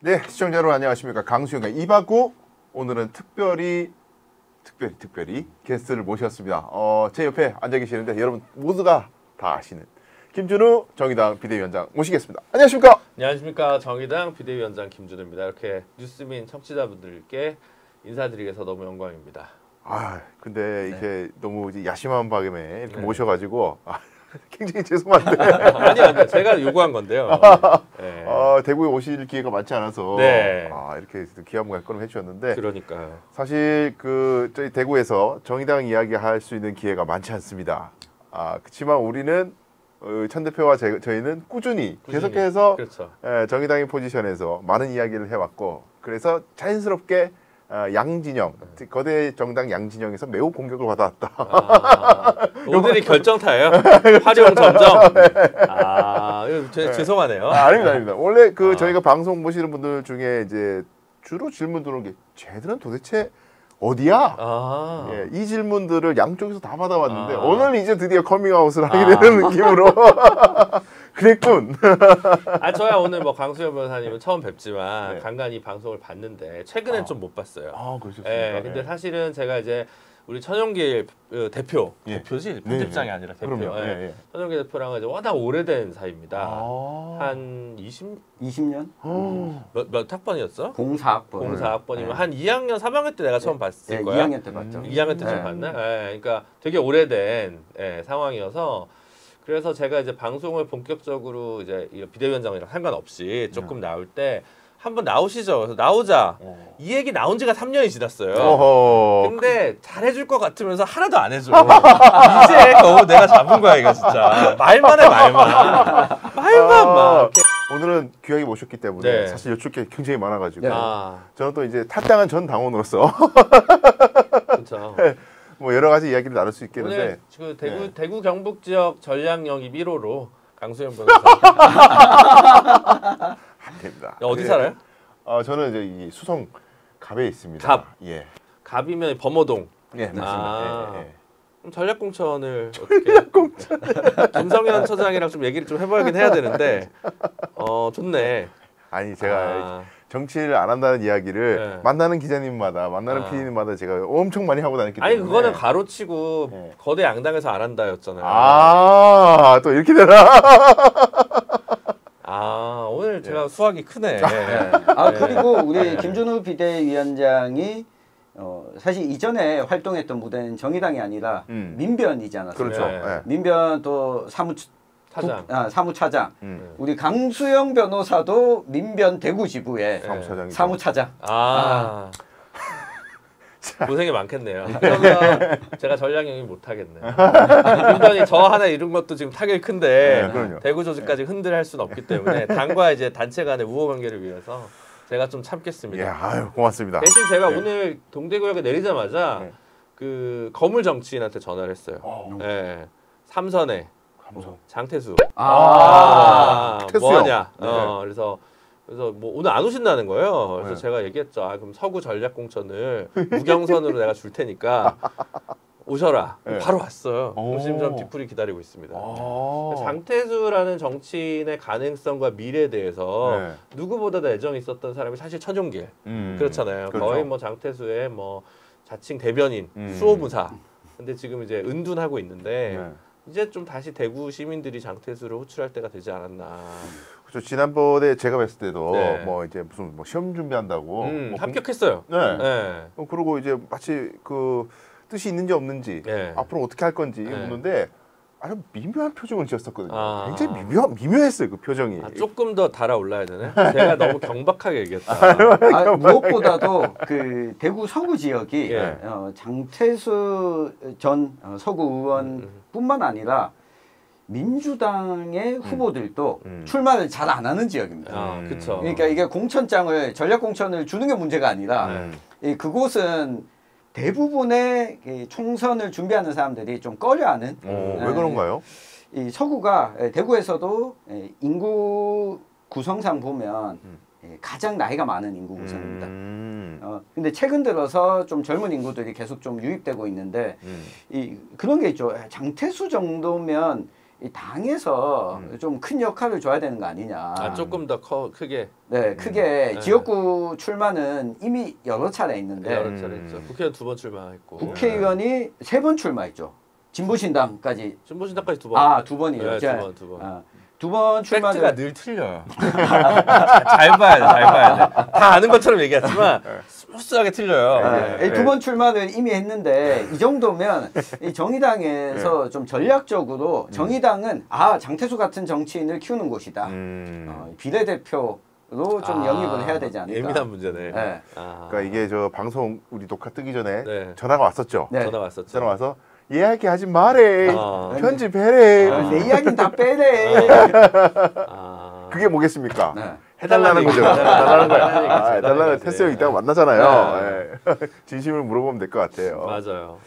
네, 시청자 여러분 안녕하십니까. 강수영의 이바구. 오늘은 특별히 게스트를 모셨습니다. 제 옆에 앉아 계시는데 여러분 모두가 다 아시는 김준우 정의당 비대위원장 모시겠습니다. 안녕하십니까? 안녕하십니까. 정의당 비대위원장 김준우입니다. 이렇게 뉴스민 청취자분들께 인사드리게서 너무 영광입니다. 근데 이렇게 너무 야심한 밤에 이렇게 모셔가지고 굉장히 죄송한데. 아니요. 제가 요구한 건데요. 네. 대구에 오실 기회가 많지 않아서 네. 이렇게 귀한 말씀을 해주셨는데. 그러니까요. 사실 저희 대구에서 정의당 이야기할 수 있는 기회가 많지 않습니다. 그렇지만 우리는 천 대표와 저희는 꾸준히 계속해서 그렇죠. 정의당의 포지션에서 많은 이야기를 해왔고, 그래서 자연스럽게 양진영, 거대 정당 양진영에서 매우 공격을 받아왔다. 오늘이 결정타예요. 활용 점정. 죄송하네요. 아닙니다. 원래 저희가 방송 보시는 분들 중에 이제 주로 질문 들어오는 게 쟤들은 도대체 어디야? 이 질문들을 양쪽에서 다 받아왔는데 오늘 이제 드디어 커밍아웃을 하게 되는 느낌으로 그랬군. 저야 오늘 강수영 변호사님은 처음 뵙지만 네. 간간히 방송을 봤는데 최근엔 좀 못 봤어요. 그러셨습니까? 네, 근데 사실은 제가 이제 우리 천용길 대표지 편집장이 아니라 대표. 그럼요. 천용길 대표랑 이제 워낙 오래된 사이입니다. 한 20년? 몇 학번이었어? 04학번. 04학번이면 한 2학년, 3학년 때 내가 처음 봤을 거야. 2학년 때 봤죠. 2학년 때 처음 봤나? 그러니까 되게 오래된 상황이어서 그래서 제가 이제 방송을 본격적으로 이제 비대위원장이랑 상관없이 조금 나올 때 한번 나오시죠. 그래서 나오자. 이 얘기 나온 지가 3년이 지났어요. 근데 잘해줄 것 같으면서 하나도 안 해줘. 이제 겨우 내가 잡은 거야 이거 진짜. 말만 해 말만. 오늘은 귀하게 모셨기 때문에 네. 사실 여쭐 게 굉장히 많아가지고 저는 또 이제 탈당한 전 당원으로서 그렇죠. 뭐 여러 가지 이야기를 나눌 수 있겠는데 오늘 대구 경북 지역 전략 영입 1호로 강수영 변호사. 안 됩니다. 어디 살아요? 저는 이제 이 수성 갑에 있습니다. 갑. 예. 갑이면 범어동. 예, 맞습니다. 예. 그럼 전략공천을 어떻게? 김성현 처장이랑 좀 얘기를 좀 해봐야긴 해야 되는데, 좋네. 아니 제가 정치를 안 한다는 이야기를 만나는 기자님마다 만나는 PD님마다 제가 엄청 많이 하고 다녔기 때문에. 아니 그거는 가로치고 거대 양당에서 안 한다였잖아요. 또 이렇게 되나? 오늘 제가 수학이 크네. 그리고 우리 김준우 비대위원장이 사실 이전에 활동했던 무대는 정의당이 아니라 민변이지 않았습니까? 그렇죠. 민변 또 사무차장. 우리 강수영 변호사도 민변 대구 지부의 사무차장. 고생이 많겠네요. 그래서 제가 전략 영입 못 하겠네. 민변이 저 하나 이룬 것도 지금 타격이 큰데 대구 조직까지 흔들할 수는 없기 때문에 당과 이제 단체 간의 우호 관계를 위해서 제가 좀 참겠습니다. 고맙습니다. 대신 제가 오늘 동대구역에 내리자마자 그 거물 정치인한테 전화를 했어요. 삼선에 장태수. 뭐하냐. 그래서 뭐 오늘 안 오신다는 거예요. 그래서 제가 얘기했죠. 그럼 서구 전략 공천을 무경선으로 내가 줄 테니까 오셔라. 바로 왔어요. 지금 좀 뒤풀이 기다리고 있습니다. 장태수라는 정치인의 가능성과 미래에 대해서 누구보다 애정이 있었던 사람이 사실 천용길. 그렇잖아요. 그렇죠. 거의 뭐 장태수의 뭐 자칭 대변인, 수호무사. 근데 지금 이제 은둔하고 있는데 이제 좀 다시 대구 시민들이 장태수를 호출할 때가 되지 않았나. 그렇죠. 지난번에 제가 뵀을 때도 뭐 이제 무슨 시험 준비한다고 뭐 합격했어요. 그리고 이제 마치 뜻이 있는지 없는지 앞으로 어떻게 할 건지 묻는데 아주 미묘한 표정을 지었었거든요. 굉장히 미묘했어요, 그 표정이. 조금 더 달아올라야 되네. 제가 너무 경박하게 얘기했다. 무엇보다도 그 대구 서구 지역이 장태수 전 서구 의원뿐만 아니라 민주당의 후보들도 출마를 잘 안 하는 지역입니다. 그렇죠. 그러니까 이게 전략 공천을 주는 게 문제가 아니라 그곳은 대부분의 총선을 준비하는 사람들이 좀 꺼려하는. 왜 그런가요? 이 서구가 대구에서도 인구 구성상 보면 가장 나이가 많은 인구 구성입니다. 근데 최근 들어서 좀 젊은 인구들이 계속 좀 유입되고 있는데 그런 게 있죠. 장태수 정도면 이 당에서 좀 큰 역할을 줘야 되는 거 아니냐. 아, 조금 더 크게. 네, 크게 지역구 출마는 이미 여러 차례 있는데 여러 차례 있죠. 국회의원 2번 출마했고. 국회의원이 3번 출마했죠. 진보신당까지. 진보신당까지 2번. 아, 2번이요. 네, 2번, 2번. 아, 2번 출마를 팩트가 늘 틀려요. 잘 봐야 돼, 잘 봐야 돼. 다 아는 것처럼 얘기하지만 스무스하게 틀려요. 네. 2번 출마를 이미 했는데 이 정도면 이 정의당에서 좀 전략적으로 정의당은 장태수 같은 정치인을 키우는 곳이다. 비례대표로 좀 영입을 해야 되지 않을까. 예민한 문제네. 네. 그러니까 이게 저 방송 우리 녹화 뜨기 전에 네. 전화가 왔었죠. 네. 전화 왔었죠. 전화 와서 이야기하지 말해. 편집해래. 내 이야기는 다 빼래. 그게 뭐겠습니까? 네. 해달라는 거죠. 해달라는 거야. 해달라는 테스형 이따가 만나잖아요. 네. 예. 진심을 물어보면 될 것 같아요. 맞아요.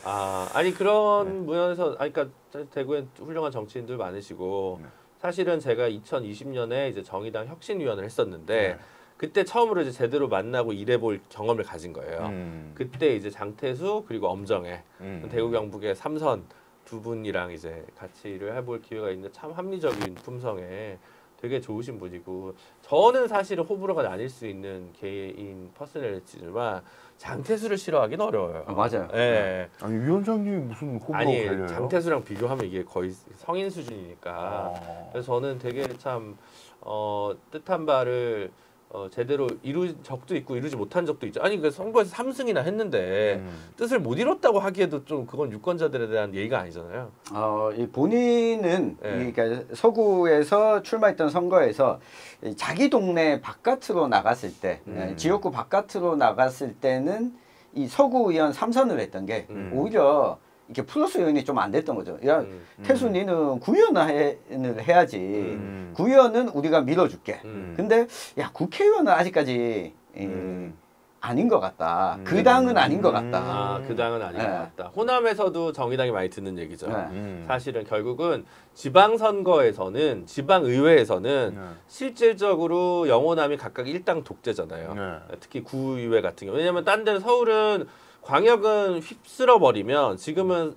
아니 그런 면에서 그러니까 대구엔 훌륭한 정치인들 많으시고 사실은 제가 2020년에 이제 정의당 혁신위원을 했었는데 그때 처음으로 이제 제대로 만나고 일해볼 경험을 가진 거예요. 그때 이제 장태수 그리고 엄정혜 대구 경북의 3선 두 분이랑 이제 같이 일을 해볼 기회가 있는데 참 합리적인 품성에 되게 좋으신 분이고 저는 사실은 호불호가 나뉠 수 있는 개인 퍼스널리티지만 장태수를 싫어하긴 어려워요. 맞아요. 예. 아니 위원장님이 무슨 호불호가 아니 갈려요? 장태수랑 비교하면 이게 거의 성인 수준이니까 그래서 저는 되게 참 뜻한 바를 제대로 이룬 적도 있고 이루지 못한 적도 있죠. 아니 그 선거에서 3승이나 했는데 뜻을 못 이뤘다고 하기에도 좀 그건 유권자들에 대한 예의가 아니잖아요. 이 본인은 네. 그러니까 서구에서 출마했던 선거에서 자기 동네 바깥으로 나갔을 때 지역구 바깥으로 나갔을 때는 이 서구 의원 3선을 했던 게 오히려 이렇게 플러스 요인이 좀 안 됐던 거죠. 야, 태수 니는 구의원을 해야지. 구의원은 우리가 밀어줄게. 근데 야 국회의원은 아직까지 아닌 것 같다. 그 당은 아닌 것 같다. 그 당은 아닌 네. 것 같다. 호남에서도 정의당이 많이 듣는 얘기죠. 네. 사실은 결국은 지방선거에서는 지방의회에서는 실질적으로 영호남이 각각 1당 독재잖아요. 특히 구의회 같은 경우. 왜냐하면 딴 데는 서울은 광역은 휩쓸어 버리면 지금은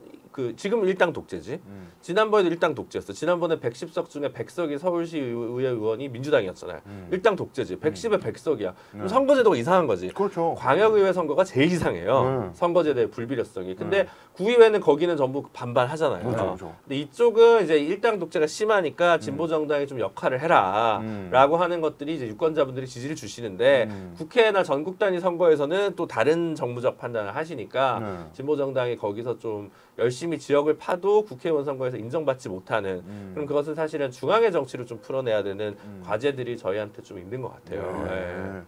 지금은 일당 독재지. 지난번에도 일당 독재였어. 지난번에 110석 중에 100석이 서울시 의회 의원이 민주당이었잖아요. 일당 독재지. 110에 100석이야. 그럼 선거제도가 이상한 거지. 그렇죠. 광역의회 선거가 제일 이상해요. 선거제도의 불비례성이. 근데 구의회는 거기는 전부 반반하잖아요. 그렇죠. 근데 이쪽은 이제 일당 독재가 심하니까 진보 정당이 좀 역할을 해라라고 하는 것들이 이제 유권자분들이 지지를 주시는데 국회나 전국 단위 선거에서는 또 다른 정무적 판단을 하시니까 진보 정당이 거기서 좀 열심히 지역을 파도 국회의원 선거에서 인정받지 못하는 그럼 그것은 사실은 중앙의 정치를 좀 풀어내야 되는 과제들이 저희한테 좀 있는 것 같아요.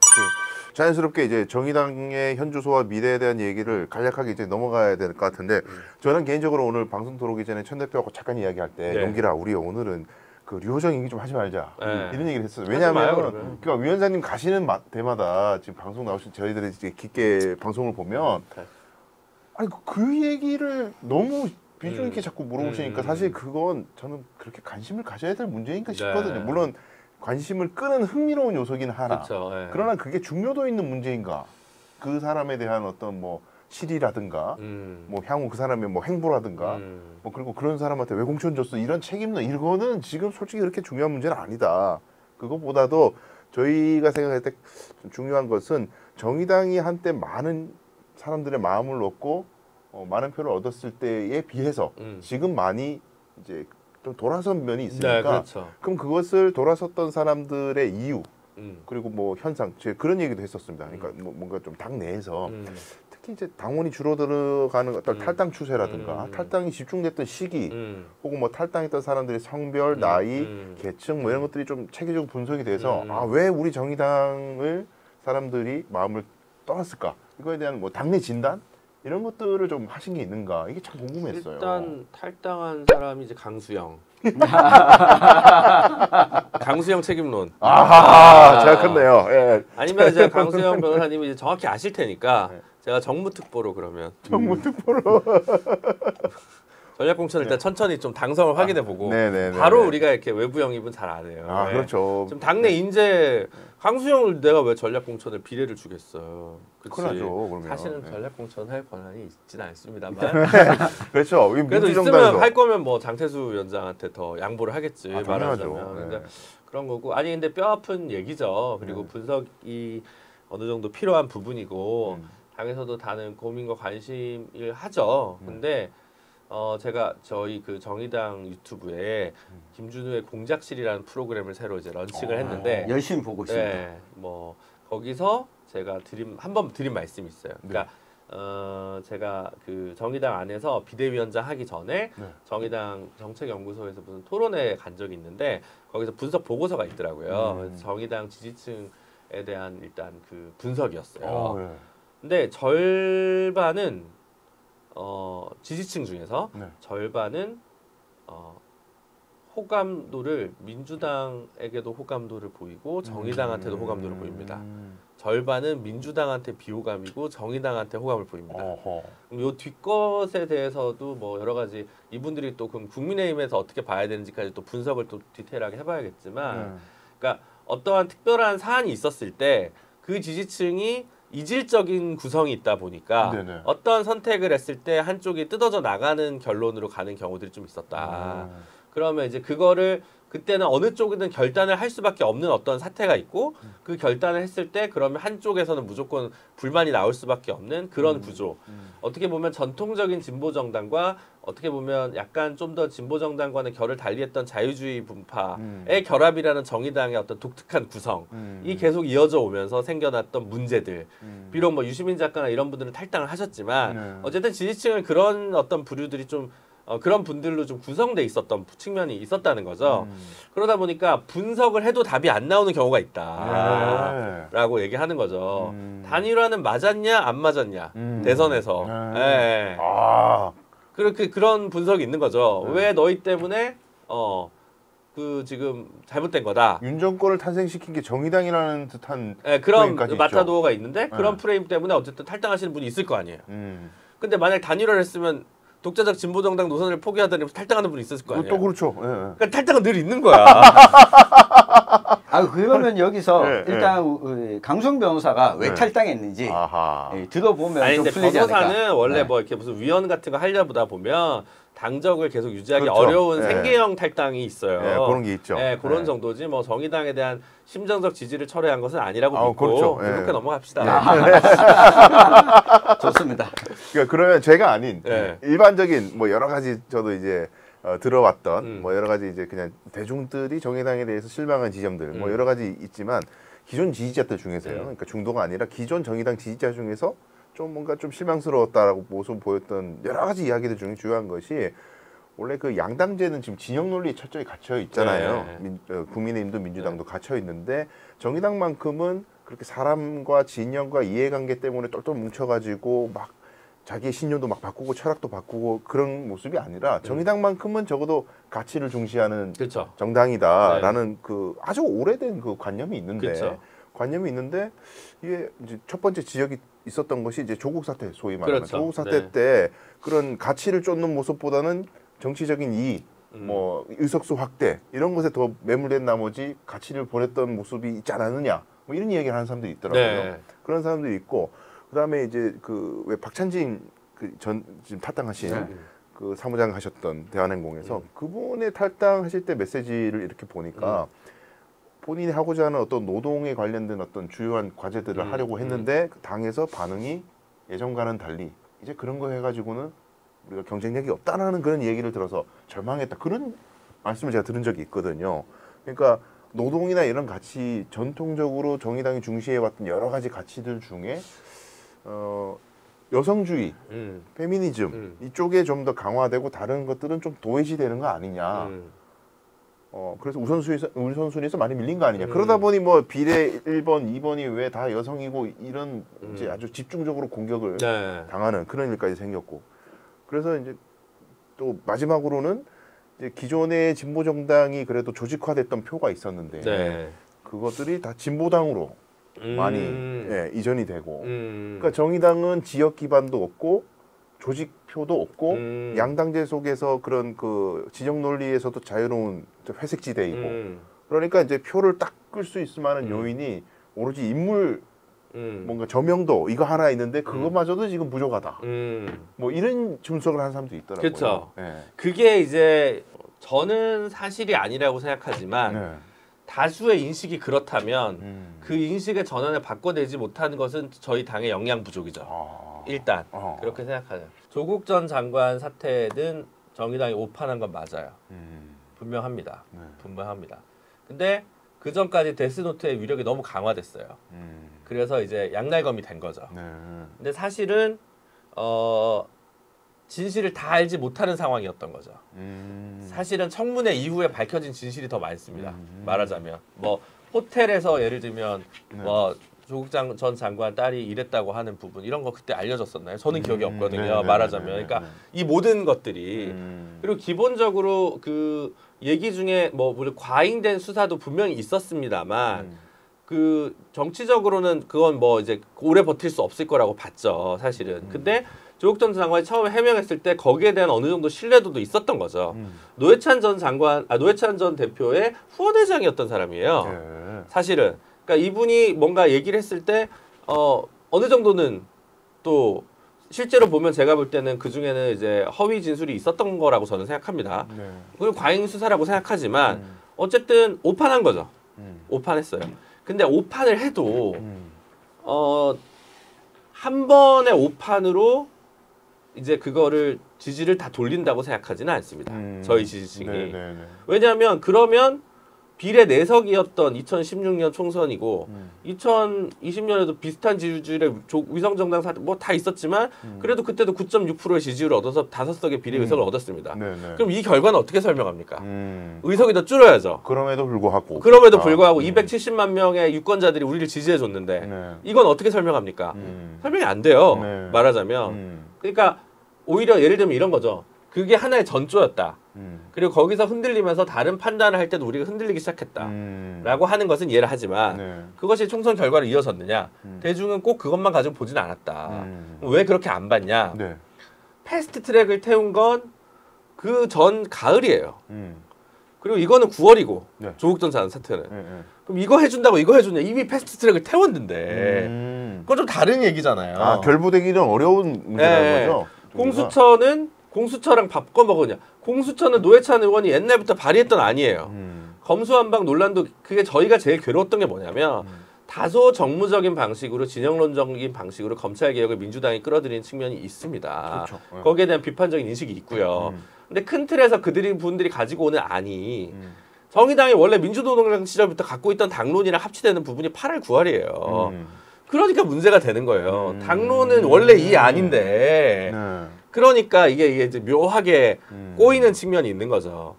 자연스럽게 이제 정의당의 현주소와 미래에 대한 얘기를 간략하게 이제 넘어가야 될 것 같은데 저는 개인적으로 오늘 방송 들어오기 전에 천 대표하고 잠깐 이야기할 때 용기라 우리 오늘은 그 류호정 얘기 좀 하지 말자 이런 얘기를 했어요. 왜냐하면 그러니까 위원장님 가시는 때마다 지금 방송 나오신 저희들이 이제 깊게 방송을 보면 아니 그 얘기를 너무 비중 있게 자꾸 물어보시니까 사실 그건 저는 그렇게 관심을 가져야 될 문제인가 싶거든요. 물론 관심을 끄는 흥미로운 요소긴 하나. 그렇죠. 그러나 그게 중요도 있는 문제인가? 그 사람에 대한 어떤 뭐 실의라든가, 뭐 향후 그 사람의 뭐 행보라든가, 뭐 그리고 그런 사람한테 왜 공천 줬어 이런 책임론 이거는 지금 솔직히 그렇게 중요한 문제는 아니다. 그것보다도 저희가 생각할 때 좀 중요한 것은 정의당이 한때 많은 사람들의 마음을 얻고 많은 표를 얻었을 때에 비해서 지금 많이 이제 좀 돌아선 면이 있으니까 네, 그렇죠. 그럼 그것을 돌아섰던 사람들의 이유 그리고 뭐 현상 제가 그런 얘기도 했었습니다. 그러니까 뭐 뭔가 좀 당 내에서 특히 이제 당원이 줄어들어가는 어떤 탈당 추세라든가 탈당이 집중됐던 시기 혹은 뭐 탈당했던 사람들의 성별, 나이, 계층 뭐 이런 것들이 좀 체계적으로 분석이 돼서 왜 우리 정의당을 사람들이 마음을 떠났을까? 이거에 대한 뭐 당내 진단 이런 것들을 좀 하신 게 있는가 이게 참 궁금했어요. 일단 탈당한 사람이 이제 강수영. 강수영 책임론. 정확했네요. 예. 아니면 이제 강수영 변호사님이 이제 정확히 아실 테니까 제가 정무특보로 그러면 정무특보로 전략공천을 일단 천천히 좀 당성을 확인해보고 네네네. 바로 우리가 이렇게 외부 영입은 잘 안 해요. 아 네. 그렇죠. 지금 당내 인재 강수영을 내가 왜 전략공천을 비례를 주겠어요. 그치? 큰일나죠, 그러면. 사실은 네. 전략공천 할 권한이 있지는 않습니다만 그렇죠. 이 그래도 민주정당에서. 있으면 할 거면 뭐 장태수 위원장한테 더 양보를 하겠지. 아, 당연하죠. 말하자면. 네. 그러니까 그런 거고 아니 근데 뼈 아픈 얘기죠. 그리고 분석이 어느 정도 필요한 부분이고 당에서도 다른 고민과 관심을 하죠. 근데 제가 저희 그 정의당 유튜브에 김준우의 공작실이라는 프로그램을 새로 이제 런칭을 했는데 열심히 보고 있습니다. 네, 뭐 거기서 제가 한번 드린 말씀이 있어요. 그러니까 제가 그 정의당 안에서 비대위원장 하기 전에 정의당 정책연구소에서 무슨 토론회 간 적이 있는데 거기서 분석 보고서가 있더라고요. 그래서 정의당 지지층에 대한 일단 그 분석이었어요. 네. 근데 절반은 지지층 중에서 절반은 호감도를 민주당에게도 호감도를 보이고 정의당한테도 호감도를 보입니다. 절반은 민주당한테 비호감이고 정의당한테 호감을 보입니다. 그럼 요 뒷것에 대해서도 뭐 여러 가지 이분들이 또 그럼 국민의힘에서 어떻게 봐야 되는지까지 또 분석을 또 디테일하게 해봐야겠지만, 그러니까 어떠한 특별한 사안이 있었을 때 그 지지층이 이질적인 구성이 있다 보니까 어떤 선택을 했을 때 한쪽이 뜯어져 나가는 결론으로 가는 경우들이 좀 있었다. 그러면 이제 그거를 그때는 어느 쪽이든 결단을 할 수밖에 없는 어떤 사태가 있고 그 결단을 했을 때 그러면 한쪽에서는 무조건 불만이 나올 수밖에 없는 그런 구조. 어떻게 보면 전통적인 진보 정당과 어떻게 보면 약간 좀 더 진보 정당과는 결을 달리했던 자유주의 분파의 결합이라는 정의당의 어떤 독특한 구성이 계속 이어져 오면서 생겨났던 문제들. 비록 뭐 유시민 작가나 이런 분들은 탈당을 하셨지만 어쨌든 지지층은 그런 어떤 부류들이 좀 그런 분들로 좀 구성돼 있었던 측면이 있었다는 거죠. 그러다 보니까 분석을 해도 답이 안 나오는 경우가 있다라고 얘기하는 거죠. 단일화는 맞았냐 안 맞았냐 대선에서. 예. 그렇게 그런 분석이 있는 거죠. 왜 너희 때문에 그 지금 잘못된 거다. 윤 정권을 탄생시킨 게 정의당이라는 듯한 그런 프레임까지 마타도어가 있는데 그런 프레임 때문에 어쨌든 탈당하시는 분이 있을 거 아니에요. 근데 만약 단일화를 했으면 독자적 진보정당 노선을 포기하더니 탈당하는 분이 있었을 거 아니에요. 또 그렇죠. 그러니까 탈당은 늘 있는 거야. 그러면 여기서 네, 일단 우리 강수영 변호사가 왜 탈당했는지 들어보면 아니 좀 근데 풀리지 않을까. 변호사는 원래 뭐 이렇게 무슨 위원 같은 거 하려다 보면 당적을 계속 유지하기 어려운 생계형 탈당이 있어요. 그런 게 있죠. 그런 정도지 뭐 정의당에 대한 심정적 지지를 철회한 것은 아니라고 믿고 그렇게 넘어갑시다. 좋습니다. 그러니까 그러면 제가 아닌 일반적인 뭐 여러 가지 저도 이제 들어왔던 뭐 여러 가지 이제 그냥 대중들이 정의당에 대해서 실망한 지점들 뭐 여러 가지 있지만 기존 지지자들 중에서요. 그러니까 중도가 아니라 기존 정의당 지지자 중에서 좀 뭔가 좀 실망스러웠다라고 모습 보였던 여러 가지 이야기들 중에 중요한 것이 원래 그 양당제는 지금 진영 논리에 철저히 갇혀 있잖아요. 국민의힘도 민주당도 갇혀 있는데 정의당만큼은 그렇게 사람과 진영과 이해관계 때문에 똘똘 뭉쳐가지고 막 자기의 신념도 막 바꾸고 철학도 바꾸고 그런 모습이 아니라 정의당만큼은 적어도 가치를 중시하는 정당이다라는 그 아주 오래된 그 관념이 있는데 이게 이제 첫 번째 지적이 있었던 것이 이제 조국 사태 소위 말하는 조국 사태 때 그런 가치를 쫓는 모습보다는 정치적인 이익, 뭐 의석수 확대 이런 것에 더 매몰된 나머지 가치를 버렸던 모습이 있지 않았느냐 뭐 이런 이야기를 하는 사람들이 있더라고요. 그런 사람들이 있고 그다음에 이제 그 왜 박찬진 그 전 지금 탈당하신 그 사무장 하셨던 대한항공에서 그분의 탈당하실 때 메시지를 이렇게 보니까 본인이 하고자 하는 어떤 노동에 관련된 어떤 주요한 과제들을 하려고 했는데 당에서 반응이 예전과는 달리 이제 그런 거 해가지고는 우리가 경쟁력이 없다라는 그런 얘기를 들어서 절망했다. 그런 말씀을 제가 들은 적이 있거든요. 그러니까 노동이나 이런 가치 전통적으로 정의당이 중시해왔던 여러 가지 가치들 중에 여성주의, 페미니즘 이쪽에 좀 더 강화되고 다른 것들은 좀 도외시되는 거 아니냐. 그래서 우선순위에서 많이 밀린 거 아니냐. 그러다 보니 뭐 비례 1번, 2번이 왜 다 여성이고 이런 이제 아주 집중적으로 공격을 당하는 그런 일까지 생겼고. 그래서 이제 또 마지막으로는 이제 기존의 진보 정당이 그래도 조직화됐던 표가 있었는데 그것들이 다 진보당으로 많이 이전이 되고. 그러니까 정의당은 지역 기반도 없고 조직표도 없고 양당제 속에서 그런 그 지정 논리에서도 자유로운 회색지대이고 그러니까 이제 표를 딱 끌 수 있을 만한 요인이 오로지 인물 뭔가 저명도 이거 하나 있는데 그것마저도 지금 부족하다. 뭐 이런 분석을 하는 사람도 있더라고요. 그렇죠. 네. 그게 이제 저는 사실이 아니라고 생각하지만 네. 다수의 인식이 그렇다면 그 인식의 전환을 바꿔내지 못하는 것은 저희 당의 역량 부족이죠. 일단 그렇게 생각하죠. 조국 전 장관 사태는 정의당이 오판한 건 맞아요. 분명합니다. 네. 분명합니다. 근데 그 전까지 데스노트의 위력이 너무 강화됐어요. 그래서 이제 양날검이 된 거죠. 네. 근데 사실은 진실을 다 알지 못하는 상황이었던 거죠. 사실은 청문회 이후에 밝혀진 진실이 더 많습니다. 말하자면 뭐 호텔에서 예를 들면 네. 뭐 조국 전 장관 딸이 이랬다고 하는 부분 이런 거 그때 알려졌었나요? 저는 기억이 없거든요. 네, 네, 말하자면 네, 네, 그러니까 네. 이 모든 것들이 그리고 기본적으로 그 얘기 중에 뭐 우리 과잉된 수사도 분명히 있었습니다만 그 정치적으로는 그건 뭐 이제 오래 버틸 수 없을 거라고 봤죠, 사실은. 근데 조국 전 장관이 처음에 해명했을 때 거기에 대한 어느 정도 신뢰도도 있었던 거죠. 노회찬 전 대표의 후원회장이었던 사람이에요. 네. 사실은. 그러니까 이분이 뭔가 얘기를 했을 때 어느 정도는 또 실제로 보면 제가 볼 때는 그 중에는 이제 허위 진술이 있었던 거라고 저는 생각합니다. 네. 그리고 과잉 수사라고 생각하지만 어쨌든 오판한 거죠. 오판했어요. 근데 오판을 해도 한 번의 오판으로 이제 그거를 지지를 다 돌린다고 생각하지는 않습니다. 저희 지지층이. 네, 네, 네. 왜냐하면 그러면 비례 내석이었던 2016년 총선이고 2020년에도 비슷한 지지율의 위성정당 사태 뭐 다 있었지만 그래도 그때도 9.6%의 지지율을 얻어서 5석의 비례 의석을 얻었습니다. 네, 네. 그럼 이 결과는 어떻게 설명합니까? 의석이 더 줄어야죠. 그럼에도 불구하고. 그럼에도 불구하고 270만 명의 유권자들이 우리를 지지해줬는데 네. 이건 어떻게 설명합니까? 설명이 안 돼요. 네. 말하자면. 그러니까 오히려 예를 들면 이런 거죠. 그게 하나의 전조였다. 그리고 거기서 흔들리면서 다른 판단을 할 때도 우리가 흔들리기 시작했다. 라고 하는 것은 이해를 하지만 네. 그것이 총선 결과로 이어졌느냐. 대중은 꼭 그것만 가지고 보진 않았다. 왜 그렇게 안 봤냐. 네. 패스트 트랙을 태운 건 그 전 가을이에요. 음. 그리고 이거는 9월이고 네. 조국 전 장관 사태는. 네, 네. 그럼 이거 해준다고 이거 해주냐. 이미 패스트 트랙을 태웠는데 그건 좀 다른 얘기잖아요. 아, 결부되기는 어려운 문제라는 네. 거죠? 공수처는 공수처랑 바꿔 먹으냐. 공수처는 노회찬 의원이 옛날부터 발의했던 아니에요. 검수완박 논란도 그게 저희가 제일 괴로웠던 게 뭐냐면 다소 정무적인 방식으로 진영론적인 방식으로 검찰개혁을 민주당이 끌어들이는 측면이 있습니다. 그렇죠. 네. 거기에 대한 비판적인 인식이 있고요. 근데 큰 틀에서 분들이 가지고 오는 안이 정의당이 원래 민주노동당 시절부터 갖고 있던 당론이랑 합치되는 부분이 8월 9월이에요. 그러니까 문제가 되는 거예요. 당론은 원래 이 안인데 네. 그러니까 이게 이제 묘하게 꼬이는 측면이 있는 거죠.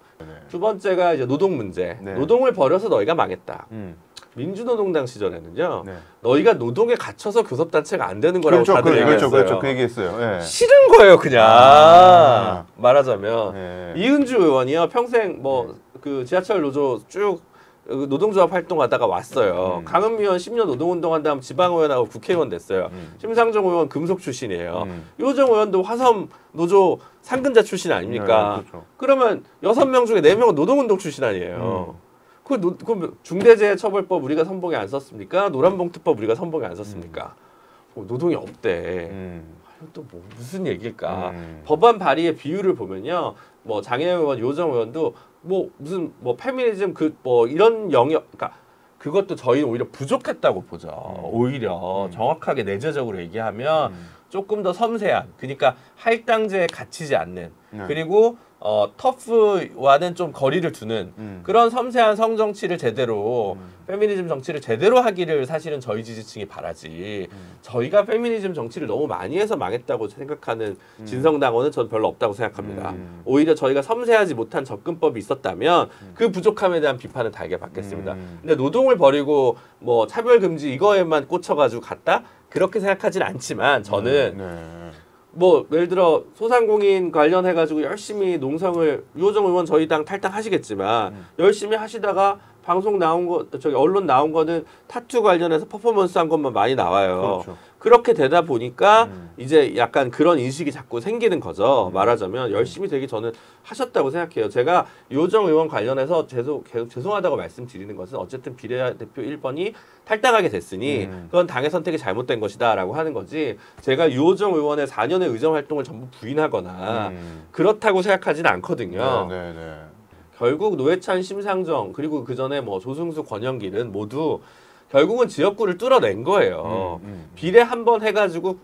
두 번째가 이제 노동 문제. 네. 노동을 버려서 너희가 망했다. 민주노동당 시절에는요. 네. 너희가 노동에 갇혀서 교섭단체가 안 되는 거라고 그렇죠, 다들 얘기했어요. 그렇죠, 그 얘기했어요. 네. 싫은 거예요, 그냥. 아. 말하자면 네. 이은주 의원이요. 평생 뭐 그 지하철 노조 쭉 노동조합 활동하다가 왔어요. 강은미 의원 10년 노동운동한 다음 지방의원하고 국회의원 됐어요. 심상정 의원 금속 출신이에요. 요정 의원도 화섬 노조 상근자 출신 아닙니까? 네, 그렇죠. 그러면 6명 중에 4명은 노동운동 출신 아니에요. 그 중대재해처벌법 우리가 선봉에 안 썼습니까? 노란봉투법 우리가 선봉에 안 썼습니까? 노동이 없대. 또 뭐 무슨 얘기일까? 법안 발의의 비율을 보면요, 뭐 장혜영 의원, 요정 의원도 뭐 무슨 뭐 페미니즘 그 뭐 이런 영역, 그러니까 그것도 저희는 오히려 부족했다고 보죠. 오히려 정확하게 내재적으로 얘기하면 조금 더 섬세한, 그러니까 할당제에 갇히지 않는, 그리고 터프와는 좀 거리를 두는 그런 섬세한 성정치를 제대로 페미니즘 정치를 제대로 하기를 사실은 저희 지지층이 바라지 저희가 페미니즘 정치를 너무 많이 해서 망했다고 생각하는 진성당원은 저는 별로 없다고 생각합니다. 오히려 저희가 섬세하지 못한 접근법이 있었다면 그 부족함에 대한 비판은 달게 받겠습니다. 근데 노동을 버리고 뭐 차별금지 이거에만 꽂혀가지고 갔다? 그렇게 생각하진 않지만 저는 뭐 예를 들어 소상공인 관련해가지고 열심히 농성을 유호정 의원 저희 당 탈당하시겠지만 열심히 하시다가 방송 나온 거 저기 언론 나온 거는 타투 관련해서 퍼포먼스 한 것만 많이 나와요. 그렇죠. 그렇게 되다 보니까 이제 약간 그런 인식이 자꾸 생기는 거죠. 말하자면 열심히 되게 저는 하셨다고 생각해요. 제가 요정 의원 관련해서 계속 죄송하다고 말씀드리는 것은 어쨌든 비례대표 1번이 탈당하게 됐으니 그건 당의 선택이 잘못된 것이다라고 하는 거지. 제가 요정 의원의 4년의 의정 활동을 전부 부인하거나 그렇다고 생각하지는 않거든요. 네, 네. 결국 노회찬, 심상정 그리고 그 전에 뭐 조승수, 권영길은 모두 결국은 지역구를 뚫어낸 거예요. 비례 한 번 해가지고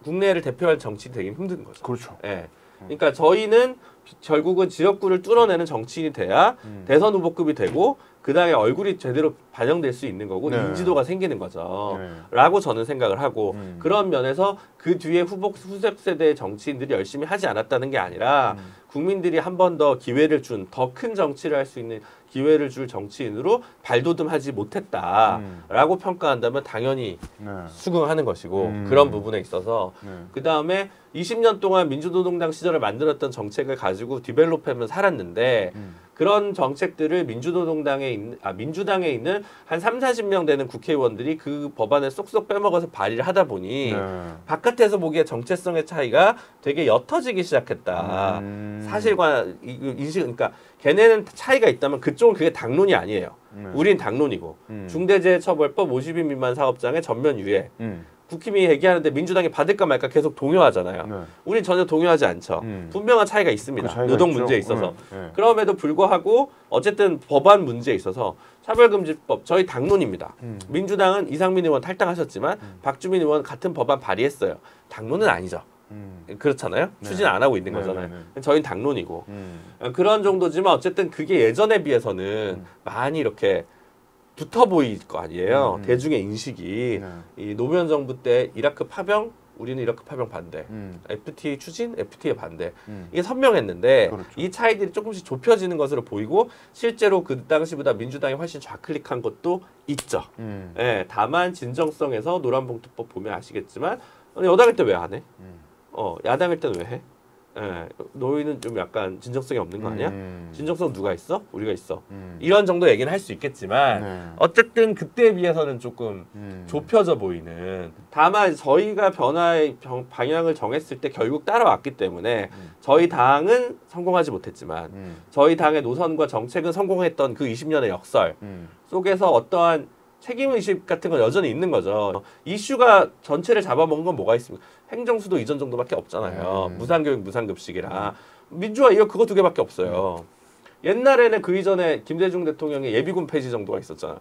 국내를 대표할 정치인이 되게 힘든 거죠. 그렇죠. 예. 그러니까 저희는 결국은 지역구를 뚫어내는 정치인이 돼야 대선 후보급이 되고 그 다음에 얼굴이 제대로 반영될 수 있는 거고 네. 인지도가 생기는 거죠. 네. 라고 저는 생각을 하고 그런 면에서 그 뒤에 후속 세대의 정치인들이 열심히 하지 않았다는 게 아니라 국민들이 한 번 더 기회를 준 더 큰 정치를 할 수 있는 기회를 줄 정치인으로 발돋움하지 못했다라고 평가한다면 당연히 네. 수긍하는 것이고 그런 부분에 있어서 그 다음에 20년 동안 민주노동당 시절에 만들었던 정책을 가지고 디벨롭하면 살았는데 그런 정책들을 민주당에 있는 한 30-40명 되는 국회의원들이 그 법안을 쏙쏙 빼먹어서 발의를 하다 보니 바깥에서 보기에 정체성의 차이가 되게 옅어지기 시작했다. 사실과 인식, 그러니까 걔네는 차이가 있다면 그쪽은 그게 당론이 아니에요. 우린 당론이고 중대재해처벌법 50인 미만 사업장의 전면 유예. 국힘이 얘기하는데 민주당이 받을까 말까 계속 동요하잖아요. 네. 우린 전혀 동요하지 않죠. 분명한 차이가 있습니다. 그 차이가 노동 있죠. 문제에 있어서. 네. 그럼에도 불구하고 어쨌든 법안 문제에 있어서 차별금지법 저희 당론입니다. 민주당은 이상민 의원 탈당하셨지만 박주민 의원 같은 법안 발의했어요. 당론은 아니죠. 그렇잖아요. 네. 추진 안 하고 있는 네, 거잖아요. 네, 저희는 당론이고 그런 정도지만 어쨌든 그게 예전에 비해서는 많이 이렇게 붙어 보일 거 아니에요. 대중의 인식이 네. 이 노무현 정부 때 이라크 파병 우리는 이라크 파병 반대, FTA 추진, FTA 반대 이게 선명했는데 그렇죠. 이 차이들이 조금씩 좁혀지는 것으로 보이고 실제로 그 당시보다 민주당이 훨씬 좌클릭한 것도 있죠. 예, 다만 진정성에서 노란봉투법 보면 아시겠지만 여당일 때 왜 안 해? 야당일 때는 왜 해? 예, 너희는 좀 약간 진정성이 없는 거 아니야? 진정성 누가 있어? 우리가 있어. 이런 정도 얘기는 할 수 있겠지만 네. 어쨌든 그때에 비해서는 조금 좁혀져 보이는. 다만 저희가 변화의 방향을 정했을 때 결국 따라왔기 때문에 저희 당은 성공하지 못했지만 저희 당의 노선과 정책은 성공했던 그 20년의 역설 속에서 어떠한 책임의식 같은 건 여전히 있는 거죠. 이슈가 전체를 잡아먹은 건 뭐가 있습니까? 행정수도 이전 정도밖에 없잖아요. 무상교육, 무상급식이라. 민주화 이거 그거 두 개밖에 없어요. 옛날에는 그 이전에 김대중 대통령의 예비군 폐지 정도가 있었잖아.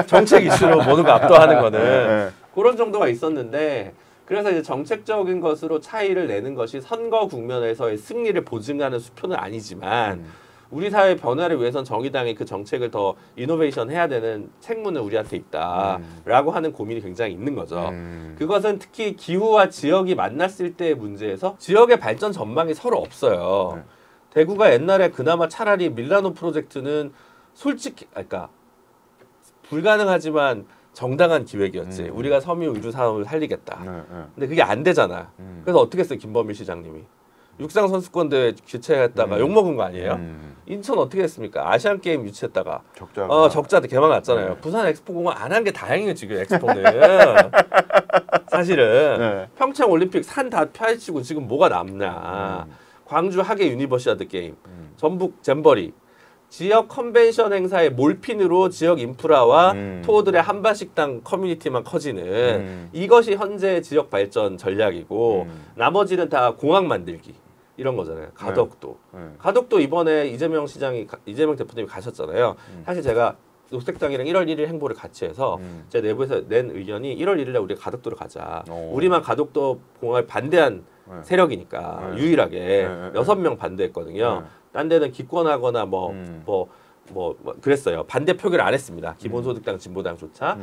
정책 이슈로 모든 거 압도하는 거는. 그런 정도가 있었는데 그래서 이제 정책적인 것으로 차이를 내는 것이 선거 국면에서의 승리를 보증하는 수표는 아니지만 우리 사회 변화를 위해선 정의당이 그 정책을 더 이노베이션 해야 되는 책무는 우리한테 있다라고 하는 고민이 굉장히 있는 거죠. 그것은 특히 기후와 지역이 만났을 때의 문제에서 지역의 발전 전망이 서로 없어요. 대구가 옛날에 그나마 차라리 밀라노 프로젝트는 솔직히 그러니까 불가능하지만 정당한 기획이었지. 우리가 섬유 의료 산업을 살리겠다. 근데 그게 안 되잖아. 그래서 어떻게 했어요, 김범일 시장님이? 육상 선수권대회 개최했다가 욕먹은 거 아니에요? 인천 어떻게 했습니까? 아시안 게임 유치했다가 적자도 개막 났잖아요. 부산 엑스포공원 안 한 게 다행이에요, 지금 엑스포는. 사실은 평창 올림픽 산 다 펼치고 지금 뭐가 남냐? 광주 하계 유니버시아드 게임, 전북 잼버리, 지역 컨벤션 행사의 몰핀으로 지역 인프라와 토호들의 한반식당 커뮤니티만 커지는 이것이 현재 지역 발전 전략이고 나머지는 다 공항 만들기 이런 거잖아요. 가덕도. 가덕도 이번에 이재명 대표님이 가셨잖아요. 사실 제가 녹색당이랑 1월 1일 행보를 같이 해서 제 내부에서 낸 의견이 1월 1일에 우리가 가덕도를 가자. 우리만 가덕도 공항을 반대한 세력이니까 유일하게 6명 반대했거든요. 딴 데는 기권하거나 뭐 그랬어요. 반대 표결을 안 했습니다. 기본소득당, 진보당조차.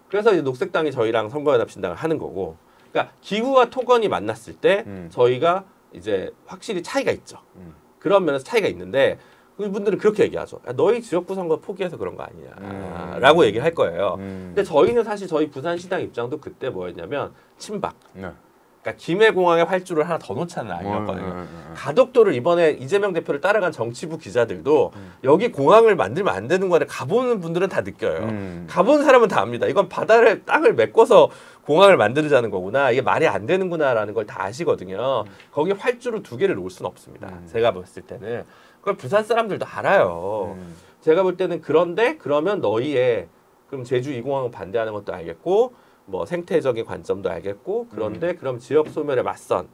그래서 이제 녹색당이 저희랑 선거연합신당을 하는 거고. 그러니까 기후와 토건이 만났을 때 저희가 이제 확실히 차이가 있죠. 그런 면에서 차이가 있는데 그분들은 그렇게 얘기하죠. 야, 너희 지역구 선거 포기해서 그런 거 아니냐 라고 얘기를 할 거예요. 근데 저희는 사실 저희 부산시당 입장도 그때 뭐였냐면 친박. 그러니까 김해공항에 활주를 하나 더 놓자는 아니었거든요. 가덕도를 이번에 이재명 대표를 따라간 정치부 기자들도 여기 공항을 만들면 안 되는 거를 가보는 분들은 다 느껴요. 가본 사람은 다 압니다. 이건 바다를 땅을 메꿔서 공항을 만들자는 거구나. 이게 말이 안 되는구나라는 걸 다 아시거든요. 거기 활주를 2개를 놓을 수는 없습니다. 제가 봤을 때는. 그걸 부산 사람들도 알아요. 제가 볼 때는 그런데 그러면 너희의 그럼 제주 2공항을 반대하는 것도 알겠고 뭐 생태적인 관점도 알겠고 그런데 그럼 지역 소멸에 맞선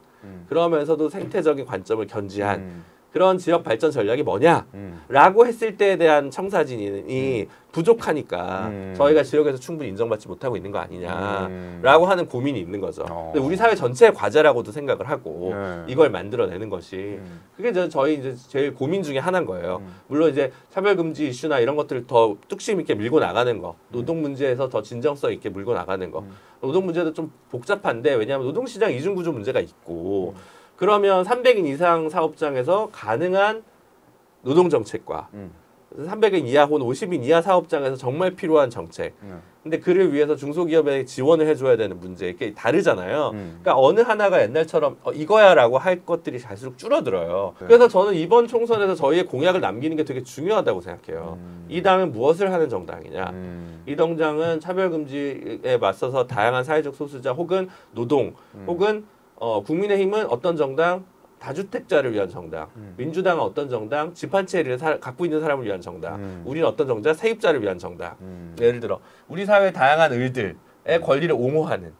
그러면서도 생태적인 관점을 견지한 그런 지역 발전 전략이 뭐냐라고 했을 때에 대한 청사진이 부족하니까 저희가 지역에서 충분히 인정받지 못하고 있는 거 아니냐라고 하는 고민이 있는 거죠. 근데 우리 사회 전체의 과제라고도 생각을 하고 이걸 만들어내는 것이 그게 저희 이제 제일 고민 중에 하나인 거예요. 물론 이제 차별금지 이슈나 이런 것들을 더 뚝심 있게 밀고 나가는 거, 노동 문제에서 더 진정성 있게 밀고 나가는 거. 노동 문제도 좀 복잡한데 왜냐하면 노동시장 이중구조 문제가 있고 그러면 300인 이상 사업장에서 가능한 노동정책과 300인 이하 혹은 50인 이하 사업장에서 정말 필요한 정책. 근데 그를 위해서 중소기업에 지원을 해줘야 되는 문제 이게 다르잖아요. 그러니까 어느 하나가 옛날처럼 이거야라고 할 것들이 갈수록 줄어들어요. 그래서 저는 이번 총선에서 저희의 공약을 남기는 게 되게 중요하다고 생각해요. 이 당은 무엇을 하는 정당이냐. 이 당장은 차별금지에 맞서서 다양한 사회적 소수자 혹은 노동 혹은 국민의힘은 어떤 정당? 다주택자를 위한 정당. 민주당은 어떤 정당? 집 한 채를 갖고 있는 사람을 위한 정당. 우리는 어떤 정당? 세입자를 위한 정당. 예를 들어 우리 사회의 다양한 의들의 권리를 옹호하는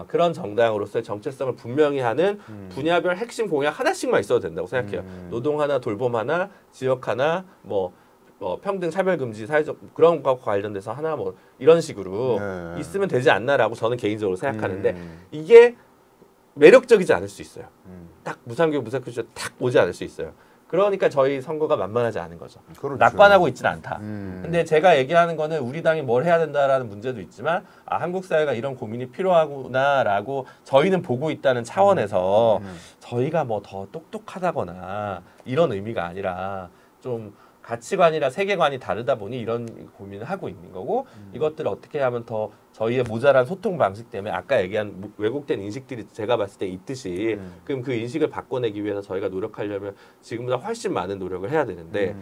그런 정당으로서의 정체성을 분명히 하는 분야별 핵심 공약 하나씩만 있어도 된다고 생각해요. 노동 하나, 돌봄 하나, 지역 하나, 뭐 평등 차별금지 사회적 그런 것과 관련돼서 하나 뭐 이런 식으로 있으면 되지 않나라고 저는 개인적으로 생각하는데 이게 매력적이지 않을 수 있어요. 딱 무상교육, 무상교육제 탁 오지 않을 수 있어요. 그러니까 저희 선거가 만만하지 않은 거죠. 그렇죠. 낙관하고 있지는 않다. 근데 제가 얘기하는 거는 우리 당이 뭘 해야 된다라는 문제도 있지만 한국 사회가 이런 고민이 필요하구나라고 저희는 보고 있다는 차원에서 저희가 뭐 더 똑똑하다거나 이런 의미가 아니라 좀 가치관이나 세계관이 다르다 보니 이런 고민을 하고 있는 거고 이것들을 어떻게 하면 더 저희의 모자란 소통 방식 때문에 아까 얘기한 왜곡된 인식들이 제가 봤을 때 있듯이 그럼 그 인식을 바꿔내기 위해서 저희가 노력하려면 지금보다 훨씬 많은 노력을 해야 되는데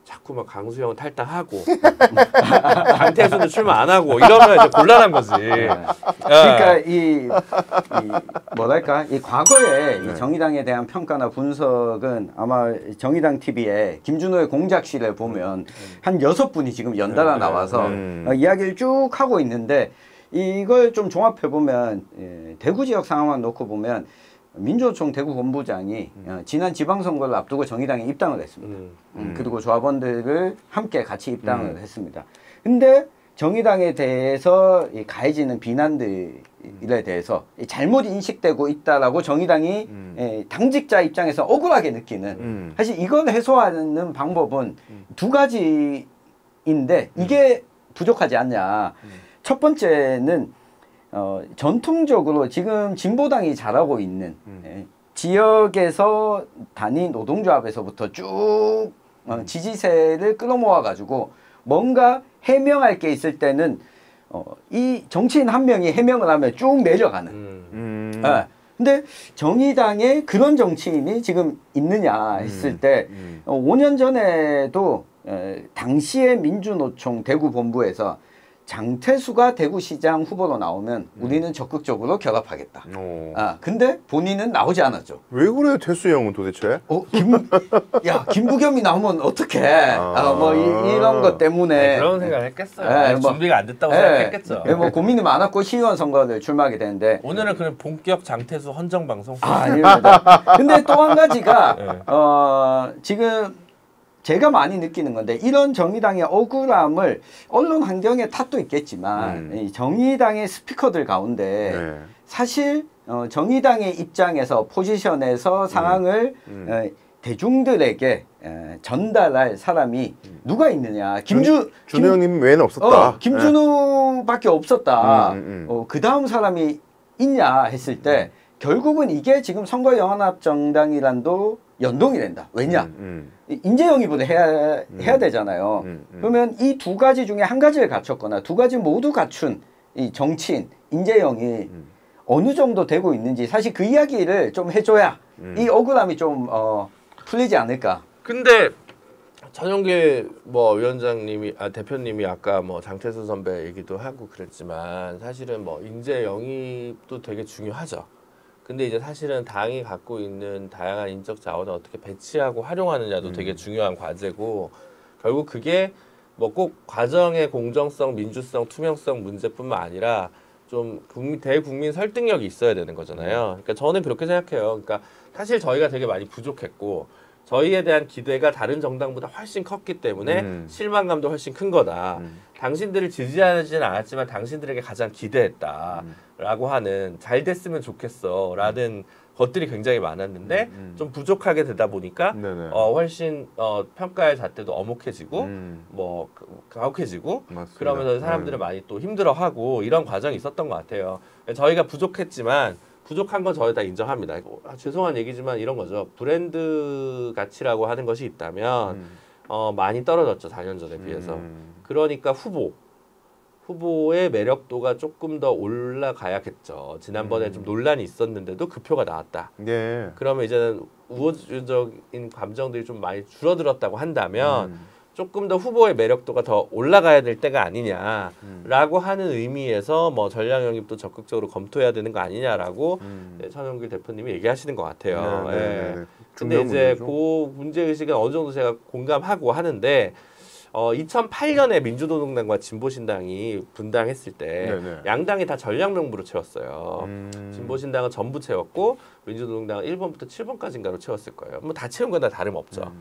자꾸 막 강수형은 탈당하고 강태수는 출마 안 하고 이러면 이제 곤란한 거지. 그러니까 이 뭐랄까 이 과거에 이 정의당에 대한 평가나 분석은 아마 정의당 TV에 김준호의 공작실에 보면 한 6분이 지금 연달아 나와서 이야기를 쭉 하고 있는데 이걸 좀 종합해 보면 대구 지역 상황만 놓고 보면 민주노총 대구 본부장이 지난 지방선거를 앞두고 정의당에 입당을 했습니다. 그리고 조합원들을 함께 같이 입당을 했습니다. 근데 정의당에 대해서 가해지는 비난들에 대해서 잘못 인식되고 있다라고 정의당이 당직자 입장에서 억울하게 느끼는 사실 이걸 해소하는 방법은 2가지인데 이게 부족하지 않냐. 첫 번째는 전통적으로 지금 진보당이 잘하고 있는 지역에서 단위 노동조합에서부터 쭉 지지세를 끌어모아 가지고 뭔가 해명할 게 있을 때는 이 정치인 한 명이 해명을 하면 쭉 내려가는. 근데 정의당에 그런 정치인이 지금 있느냐 했을 때 5년 전에도 당시의 민주노총 대구 본부에서 장태수가 대구시장 후보로 나오면 우리는 적극적으로 결합하겠다. 근데 본인은 나오지 않았죠. 왜 그래요, 태수 형은 도대체? 김부겸이 나오면 어떡해. 뭐 이런 것 때문에. 그런 생각을 했겠어요. 준비가 안 됐다고 생각했겠죠. 뭐 고민이 많았고 시의원 선거를 출마하게 되는데. 오늘은 그냥 본격 장태수 헌정 방송. 아닙니다. 근데 또 한 가지가 지금 제가 많이 느끼는 건데 이런 정의당의 억울함을 언론 환경의 탓도 있겠지만 이 정의당의 스피커들 가운데 사실 정의당의 입장에서 포지션에서 상황을 대중들에게 전달할 사람이 누가 있느냐. 준우 형님 외에는 없었다. 김준우밖에 없었다. 그 다음 사람이 있냐 했을 때 결국은 이게 지금 선거연합정당이란도 연동이 된다. 왜냐? 인재 영입을 해야 되잖아요. 그러면 이 2가지 중에 한 가지를 갖췄거나 2가지 모두 갖춘 이 정치인, 인재 영입 어느 정도 되고 있는지 사실 그 이야기를 좀 해줘야 이 억울함이 좀 풀리지 않을까. 근데 전용길 뭐 위원장님이 대표님이 아까 뭐 장태수 선배 얘기도 하고 그랬지만 사실은 뭐 인재 영입도 되게 중요하죠. 근데 이제 사실은 당이 갖고 있는 다양한 인적 자원을 어떻게 배치하고 활용하느냐도 되게 중요한 과제고 결국 그게 뭐 꼭 과정의 공정성, 민주성, 투명성 문제뿐만 아니라 좀 대국민 설득력이 있어야 되는 거잖아요. 그러니까 저는 그렇게 생각해요. 그러니까 사실 저희가 되게 많이 부족했고 저희에 대한 기대가 다른 정당보다 훨씬 컸기 때문에 실망감도 훨씬 큰 거다. 당신들을 지지하지는 않았지만 당신들에게 가장 기대했다라고 하는 잘 됐으면 좋겠어라는 것들이 굉장히 많았는데 좀 부족하게 되다 보니까 훨씬 평가의 잣대도 어목해지고 뭐 가혹해지고 맞습니다. 그러면서 사람들을 많이 또 힘들어하고 이런 과정이 있었던 것 같아요. 저희가 부족했지만 부족한 건 저희 다 인정합니다. 죄송한 얘기지만 이런 거죠. 브랜드 가치라고 하는 것이 있다면 많이 떨어졌죠. 4년 전에 비해서. 그러니까 후보의 매력도가 조금 더 올라가야겠죠. 지난번에 좀 논란이 있었는데도 그 표가 나왔다. 네. 그러면 이제는 우호적인 감정들이 좀 많이 줄어들었다고 한다면 조금 더 후보의 매력도가 더 올라가야 될 때가 아니냐라고 하는 의미에서 뭐 전략 영입도 적극적으로 검토해야 되는 거 아니냐라고 전용길 대표님이 얘기하시는 것 같아요. 근데 이제 그 문제 의식은 어느 정도 제가 공감하고 하는데 2008년에 민주노동당과 진보신당이 분당했을 때 양당이 다 전략 명부로 채웠어요. 진보신당은 전부 채웠고 민주노동당은 1번부터 7번까지인가로 채웠을 거예요. 뭐 다 채운 건 다 다름없죠.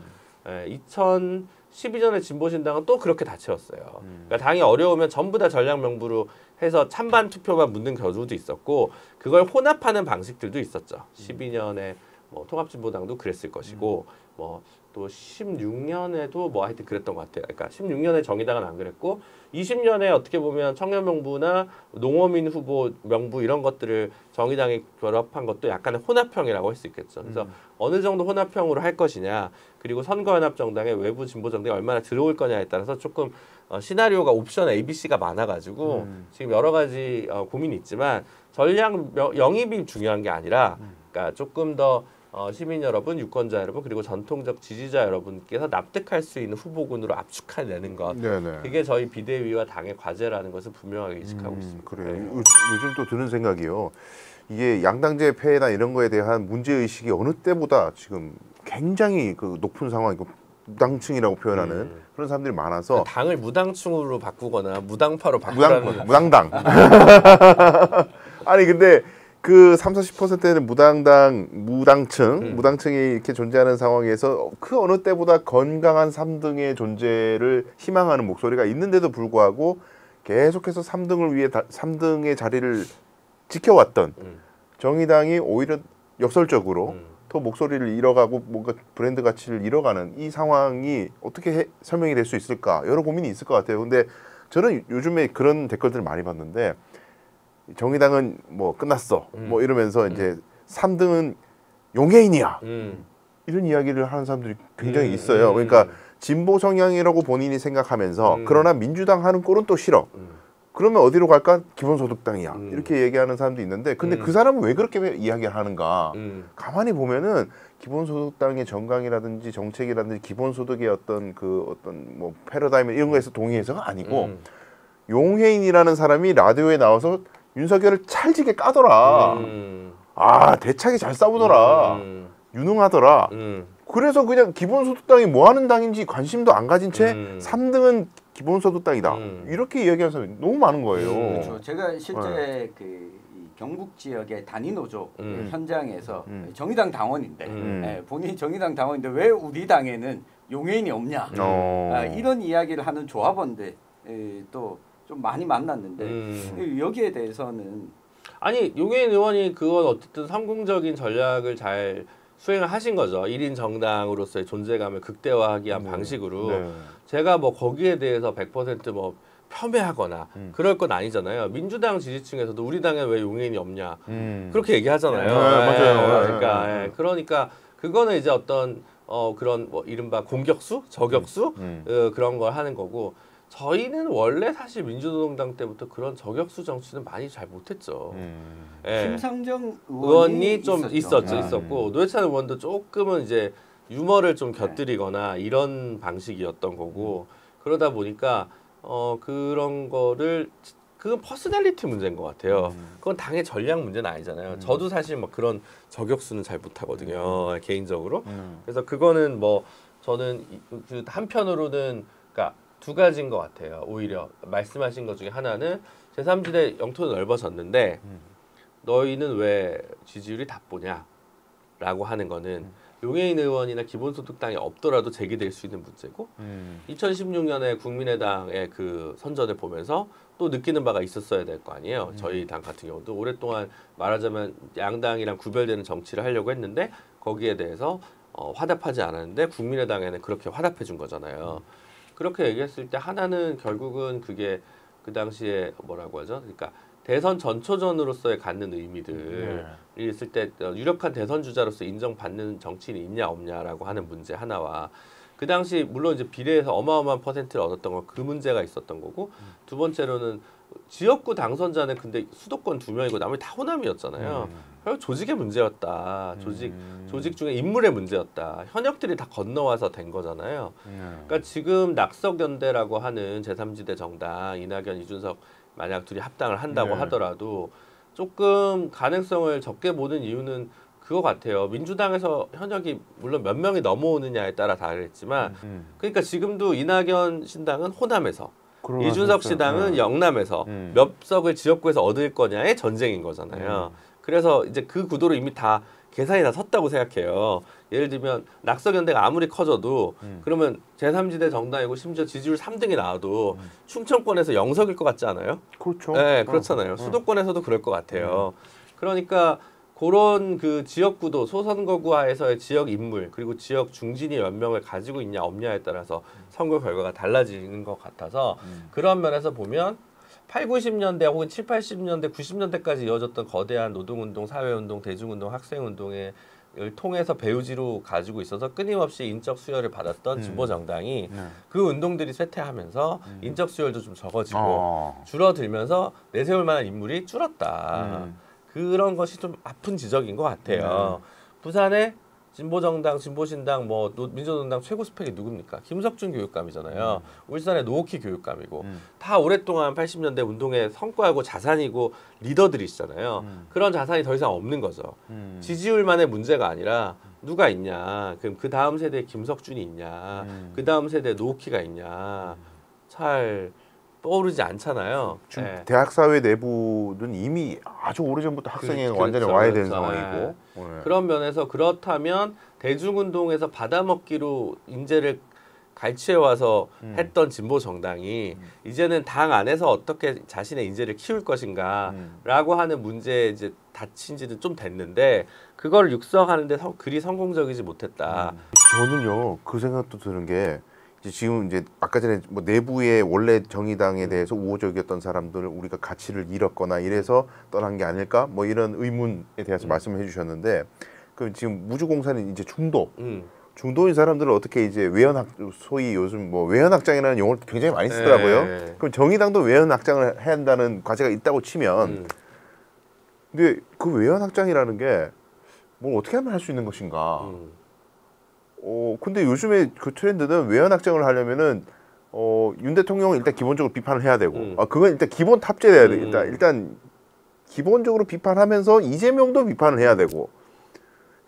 2012년에 진보신당은 또 그렇게 다 채웠어요. 그러니까 당이 어려우면 전부 다 전략 명부로 해서 찬반 투표만 묻는 경우도 있었고 그걸 혼합하는 방식들도 있었죠. 12년에 뭐 통합진보당도 그랬을 것이고 뭐 또 16년에도 뭐 하여튼 그랬던 것 같아요. 그러니까 16년에 정의당은 안 그랬고 20년에 어떻게 보면 청년 명부나 농어민 후보 명부 이런 것들을 정의당이 결합한 것도 약간의 혼합형이라고 할 수 있겠죠. 그래서 어느 정도 혼합형으로 할 것이냐 그리고 선거연합정당의 외부 진보정당이 얼마나 들어올 거냐에 따라서 조금 시나리오가 옵션 A, B, C가 많아가지고 지금 여러 가지 고민이 있지만 전략 영입이 중요한 게 아니라 그러니까 조금 더 시민 여러분, 유권자 여러분 그리고 전통적 지지자 여러분께서 납득할 수 있는 후보군으로 압축해내는 것 그게 저희 비대위와 당의 과제라는 것을 분명하게 인식하고 있습니다. 그래요. 요즘 또 드는 생각이요. 이게 양당제 폐해나 이런 거에 대한 문제의식이 어느 때보다 지금 굉장히 그 높은 상황이고 무당층이라고 표현하는 그런 사람들이 많아서 당을 무당층으로 바꾸거나 무당파로 바꾸라는 무당당 아니 근데 그 30~40%는 무당층이 이렇게 존재하는 상황에서 그 어느 때보다 건강한 3등의 존재를 희망하는 목소리가 있는데도 불구하고 계속해서 3등을 위해 3등의 자리를 지켜왔던 정의당이 오히려 역설적으로 더 목소리를 잃어가고 뭔가 브랜드 가치를 잃어가는 이 상황이 어떻게 설명이 될 수 있을까 여러 고민이 있을 것 같아요. 근데 저는 요즘에 그런 댓글들을 많이 봤는데 정의당은 뭐 끝났어 뭐 이러면서 이제 3등은 용해인이야 이런 이야기를 하는 사람들이 굉장히 있어요. 그러니까 진보 성향이라고 본인이 생각하면서 그러나 민주당 하는 꼴은 또 싫어. 그러면 어디로 갈까? 기본소득당이야. 이렇게 얘기하는 사람도 있는데 근데 그 사람은 왜 그렇게 이야기를 하는가? 가만히 보면은 기본소득당의 정강이라든지 정책이라든지 기본소득의 어떤 뭐 패러다임 이런 거에서 동의해서가 아니고 용해인이라는 사람이 라디오에 나와서 윤석열을 찰지게 까더라. 아 대차게 잘 싸우더라. 유능하더라. 그래서 그냥 기본소득당이 뭐 하는 당인지 관심도 안 가진 채 3등은 기본소득당이다. 이렇게 이야기하는 사람이 너무 많은 거예요. 그렇죠. 제가 실제 이 경북 지역의 단위노조 현장에서 정의당 당원인데 본인이 정의당 당원인데 왜 우리 당에는 용해인이 없냐 이런 이야기를 하는 조합원들 또 좀 많이 만났는데 여기에 대해서는 아니 용해인 의원이 그건 어쨌든 성공적인 전략을 잘 수행을 하신 거죠. 1인 정당으로서의 존재감을 극대화하기 위한 방식으로 제가 뭐 거기에 대해서 100% 폄훼하거나 그럴 건 아니잖아요. 민주당 지지층에서도 우리 당에 왜 용해인이 없냐 그렇게 얘기하잖아요. 맞아요. 그러니까 그거는 이제 어떤 그런 뭐 이른바 공격수, 저격수 그런 걸 하는 거고 저희는 원래 사실 민주노동당 때부터 그런 저격수 정치는 많이 잘 못했죠. 예. 심상정 의원이 좀 있었죠. 있었고 노회찬 의원도 조금은 이제 유머를 좀 곁들이거나 이런 방식이었던 거고 그러다 보니까 그런 거를 그건 퍼스널리티 문제인 것 같아요. 그건 당의 전략 문제는 아니잖아요. 저도 사실 뭐 그런 저격수는 잘 못하거든요. 개인적으로. 그래서 그거는 뭐 저는 그 한편으로는 그러니까 두 가지인 것 같아요. 오히려 말씀하신 것 중에 하나는 제3지대 영토는 넓어졌는데 너희는 왜 지지율이 답보냐? 라고 하는 거는 용해인 의원이나 기본소득당이 없더라도 제기될 수 있는 문제고 2016년에 국민의당의 그 선전을 보면서 또 느끼는 바가 있었어야 될 거 아니에요. 저희 당 같은 경우도 오랫동안 말하자면 양당이랑 구별되는 정치를 하려고 했는데 거기에 대해서 화답하지 않았는데 국민의당에는 그렇게 화답해 준 거잖아요. 그렇게 얘기했을 때 하나는 결국은 그게 그 당시에 뭐라고 하죠? 그러니까 대선 전초전으로서의 갖는 의미들이 있을 때 유력한 대선 주자로서 인정받는 정치인이 있냐 없냐라고 하는 문제 하나와 그 당시 물론 이제 비례에서 어마어마한 퍼센트를 얻었던 건 그 문제가 있었던 거고 두 번째로는 지역구 당선자는 근데 수도권 2명이고 나머지 다 호남이었잖아요. 결국 조직의 문제였다. 조직 중에 인물의 문제였다. 현역들이 다 건너와서 된 거잖아요. 그러니까 지금 낙석연대라고 하는 제3지대 정당 이낙연, 이준석 만약 둘이 합당을 한다고 하더라도 조금 가능성을 적게 보는 이유는 그거 같아요. 민주당에서 현역이 물론 몇 명이 넘어오느냐에 따라 다르겠지만 그러니까 지금도 이낙연 신당은 호남에서 이준석 시당은 영남에서 몇 석을 지역구에서 얻을 거냐의 전쟁인 거잖아요. 그래서 이제 그 구도로 이미 다 계산이 다 섰다고 생각해요. 예를 들면 낙석연대가 아무리 커져도 그러면 제3지대 정당이고 심지어 지지율 3등이 나와도 충청권에서 0석일 것 같지 않아요? 그렇죠. 네, 그렇잖아요. 수도권에서도 그럴 것 같아요. 그러니까 그런 그 지역구도 소선거구화에서의 지역 인물 그리고 지역 중진이 몇 명을 가지고 있냐 없냐에 따라서 선거 결과가 달라지는 것 같아서 그런 면에서 보면 8, 90년대 혹은 7, 80년대, 90년대까지 이어졌던 거대한 노동운동, 사회운동, 대중운동, 학생운동을 통해서 배후지로 가지고 있어서 끊임없이 인적 수혈을 받았던 진보정당이 그 운동들이 쇠퇴하면서 인적 수혈도 좀 적어지고 줄어들면서 내세울 만한 인물이 줄었다. 그런 것이 좀 아픈 지적인 것 같아요. 부산에 진보정당, 진보신당, 뭐 민주노동당 최고 스펙이 누굽니까? 김석준 교육감이잖아요. 울산의 노옥희 교육감이고 다 오랫동안 80년대 운동의 성과고 자산이고 리더들이시잖아요. 그런 자산이 더 이상 없는 거죠. 지지율만의 문제가 아니라 누가 있냐? 그럼 그 다음 세대에 김석준이 있냐? 그 다음 세대에 노옥희가 있냐? 잘 떠오르지 않잖아요. 지금 대학 사회 내부는 이미 아주 오래전부터 학생이 완전히 와야 되는 상황이고 그런 면에서 그렇다면 대중운동에서 받아먹기로 인재를 갈취해 와서 했던 진보 정당이 이제는 당 안에서 어떻게 자신의 인재를 키울 것인가라고 하는 문제에 이제 닫힌 지는 좀 됐는데 그걸 육성하는데 그리 성공적이지 못했다. 저는요 그 생각도 드는 게 지금 이제 아까 전에 뭐 내부의 원래 정의당에 대해서 우호적이었던 사람들을 우리가 가치를 잃었거나 이래서 떠난 게 아닐까 뭐 이런 의문에 대해서 말씀을 해주셨는데 그 지금 무주공사는 이제 중도인 사람들을 어떻게 이제 외연학 소위 요즘 뭐 외연학장이라는 용어를 굉장히 많이 쓰더라고요. 그럼 정의당도 외연학장을 해야 한다는 과제가 있다고 치면 근데 그 외연학장이라는 게 뭘 어떻게 하면 할 수 있는 것인가? 근데 요즘에 그 트렌드는 외연확장을 하려면은 윤 대통령은 일단 기본적으로 비판을 해야 되고 그건 일단 기본 탑재돼야 돼. 일단 기본적으로 비판하면서 이재명도 비판을 해야 되고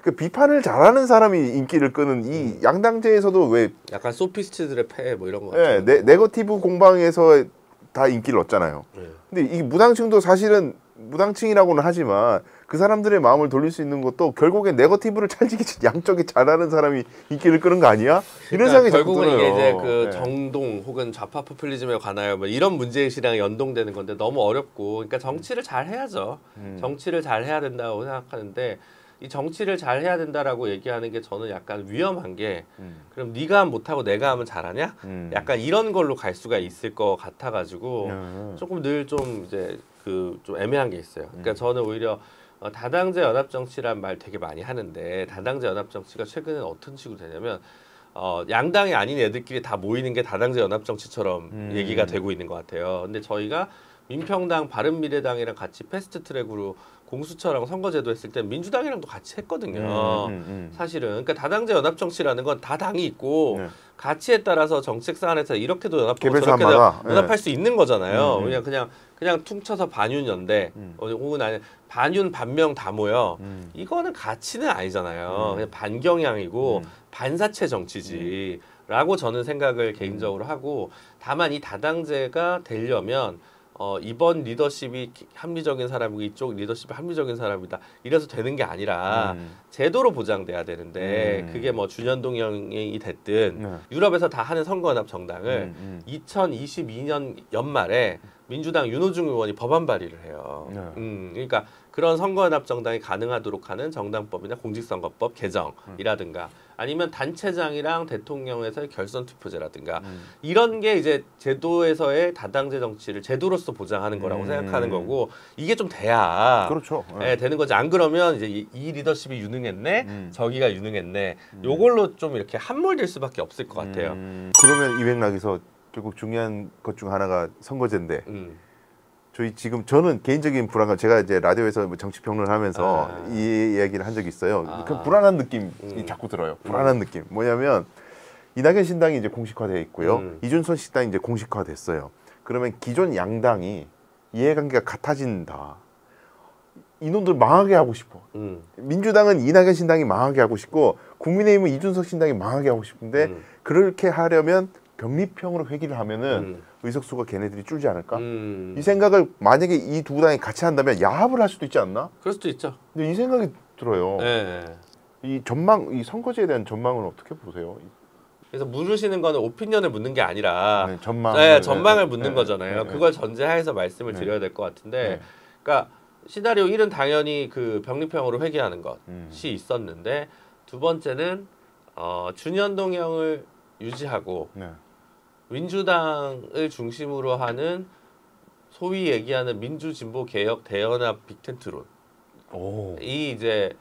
그 비판을 잘하는 사람이 인기를 끄는 이 양당제에서도 왜 약간 소피스트들의 패 뭐 이런 거 네, 네거티브 공방에서 다 인기를 얻잖아요. 근데 이 무당층도 사실은 무당층이라고는 하지만 그 사람들의 마음을 돌릴 수 있는 것도 결국엔 네거티브를 찰지게 양쪽에 잘하는 사람이 인기를 끄는 거 아니야? 이런 생각이 결국은 자꾸 들어요. 이게 이제 그 정동 혹은 좌파 포퓰리즘에 관하여 뭐 이런 문제의식이랑 연동되는 건데 너무 어렵고 그러니까 정치를 잘 해야죠. 정치를 잘 해야 된다고 생각하는데 이 정치를 잘 해야 된다라고 얘기하는 게 저는 약간 위험한 게 그럼 네가 못하고 내가 하면 잘하냐? 약간 이런 걸로 갈 수가 있을 것 같아가지고 조금 늘 좀 이제 그 좀 애매한 게 있어요. 그러니까 저는 오히려 다당제 연합정치란 말 되게 많이 하는데 다당제 연합정치가 최근에 어떤 식으로 되냐면 양당이 아닌 애들끼리 다 모이는 게 다당제 연합정치처럼 얘기가 되고 있는 것 같아요. 근데 저희가 민평당, 바른미래당이랑 같이 패스트트랙으로 공수처랑 선거제도 했을 때 민주당이랑도 같이 했거든요. 사실은 그러니까 다당제 연합정치라는 건 다 당이 있고 가치에 따라서 정책 사안에서 이렇게도 연합하고 저렇게도 연합할 수 있는 거잖아요. 그냥 퉁쳐서 반윤연대 혹은 아니 반윤 반명 다 모여 이거는 가치는 아니잖아요. 그냥 반경향이고 반사체 정치지라고 저는 생각을 개인적으로 하고 다만 이 다당제가 되려면 이번 리더십이 합리적인 사람이고 이쪽 리더십이 합리적인 사람이다. 이래서 되는 게 아니라 제도로 보장돼야 되는데 그게 뭐 준연동형이 됐든 유럽에서 다 하는 선거연합 정당을 2022년 연말에 민주당 윤호중 의원이 법안 발의를 해요. 그러니까 그런 선거연합 정당이 가능하도록 하는 정당법이나 공직선거법 개정이라든가 아니면 단체장이랑 대통령에서의 결선 투표제라든가 이런 게 이제 제도에서의 다당제 정치를 제도로서 보장하는 거라고 생각하는 거고 이게 좀 돼야 그렇죠. 예, 되는 거지. 안 그러면 이제 이 리더십이 유능했네, 저기가 유능했네. 요걸로 좀 이렇게 함몰될 수밖에 없을 것 같아요. 그러면 이 맥락에서 결국 중요한 것 중 하나가 선거제인데 저는 개인적인 불안감 제가 이제 라디오에서 뭐 정치 평론을 하면서 이 이야기를 한 적이 있어요. 그 불안한 느낌이 자꾸 들어요. 불안한 느낌. 뭐냐면 이낙연 신당이 이제 공식화되어 있고요. 이준석 신당이 이제 공식화됐어요. 그러면 기존 양당이 이해관계가 같아진다. 이놈들 망하게 하고 싶어. 민주당은 이낙연 신당이 망하게 하고 싶고 국민의힘은 이준석 신당이 망하게 하고 싶은데 그렇게 하려면 병립형으로 회귀를 하면은 의석수가 걔네들이 줄지 않을까? 이 생각을 만약에 이 두 당이 같이 한다면 야합을 할 수도 있지 않나? 그럴 수도 있죠. 근데 이 생각이 들어요. 네. 이 선거제에 대한 전망은 어떻게 보세요? 그래서 물으시는 거는 오피니언을 묻는 게 아니라 전망을 묻는 거잖아요. 그걸 전제하에서 말씀을 드려야 될 것 같은데, 그러니까 시나리오 1은 당연히 그 병립형으로 회귀하는 것이 있었는데 두 번째는 준연동형을 유지하고 민주당을 중심으로 하는 소위 얘기하는 민주진보 개혁 대연합 빅텐트론. 이 이제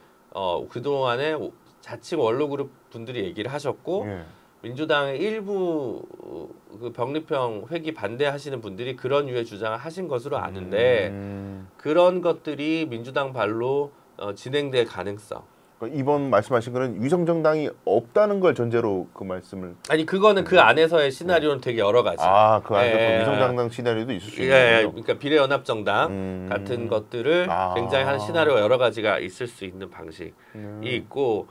그동안에 자칭 원로그룹 분들이 얘기를 하셨고 민주당의 일부 그 병립형 회귀 반대하시는 분들이 그런 유의 주장을 하신 것으로 아는데 그런 것들이 민주당 발로 진행될 가능성. 이번 말씀하신 거는 위성정당이 없다는 걸 전제로 그 말씀을 아니 그거는 그 안에서의 시나리오는 되게 여러 가지. 그 안에서 위성정당 시나리오도 있을 수 있는 거죠. 그러니까 비례연합정당 같은 것들을 굉장히 하는 시나리오가 여러 가지가 있을 수 있는 방식이 있고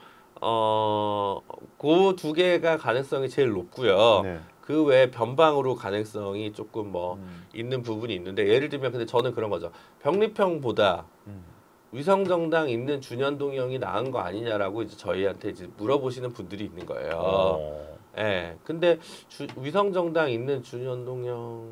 그 두 개가 가능성이 제일 높고요. 그 외에 변방으로 가능성이 조금 뭐 있는 부분이 있는데 예를 들면 근데 저는 그런 거죠. 병립형보다 위성정당 있는 준연동형이 나은 거 아니냐라고 이제 저희한테 이제 물어보시는 분들이 있는 거예요. 예. 근데 위성정당 있는 준연동형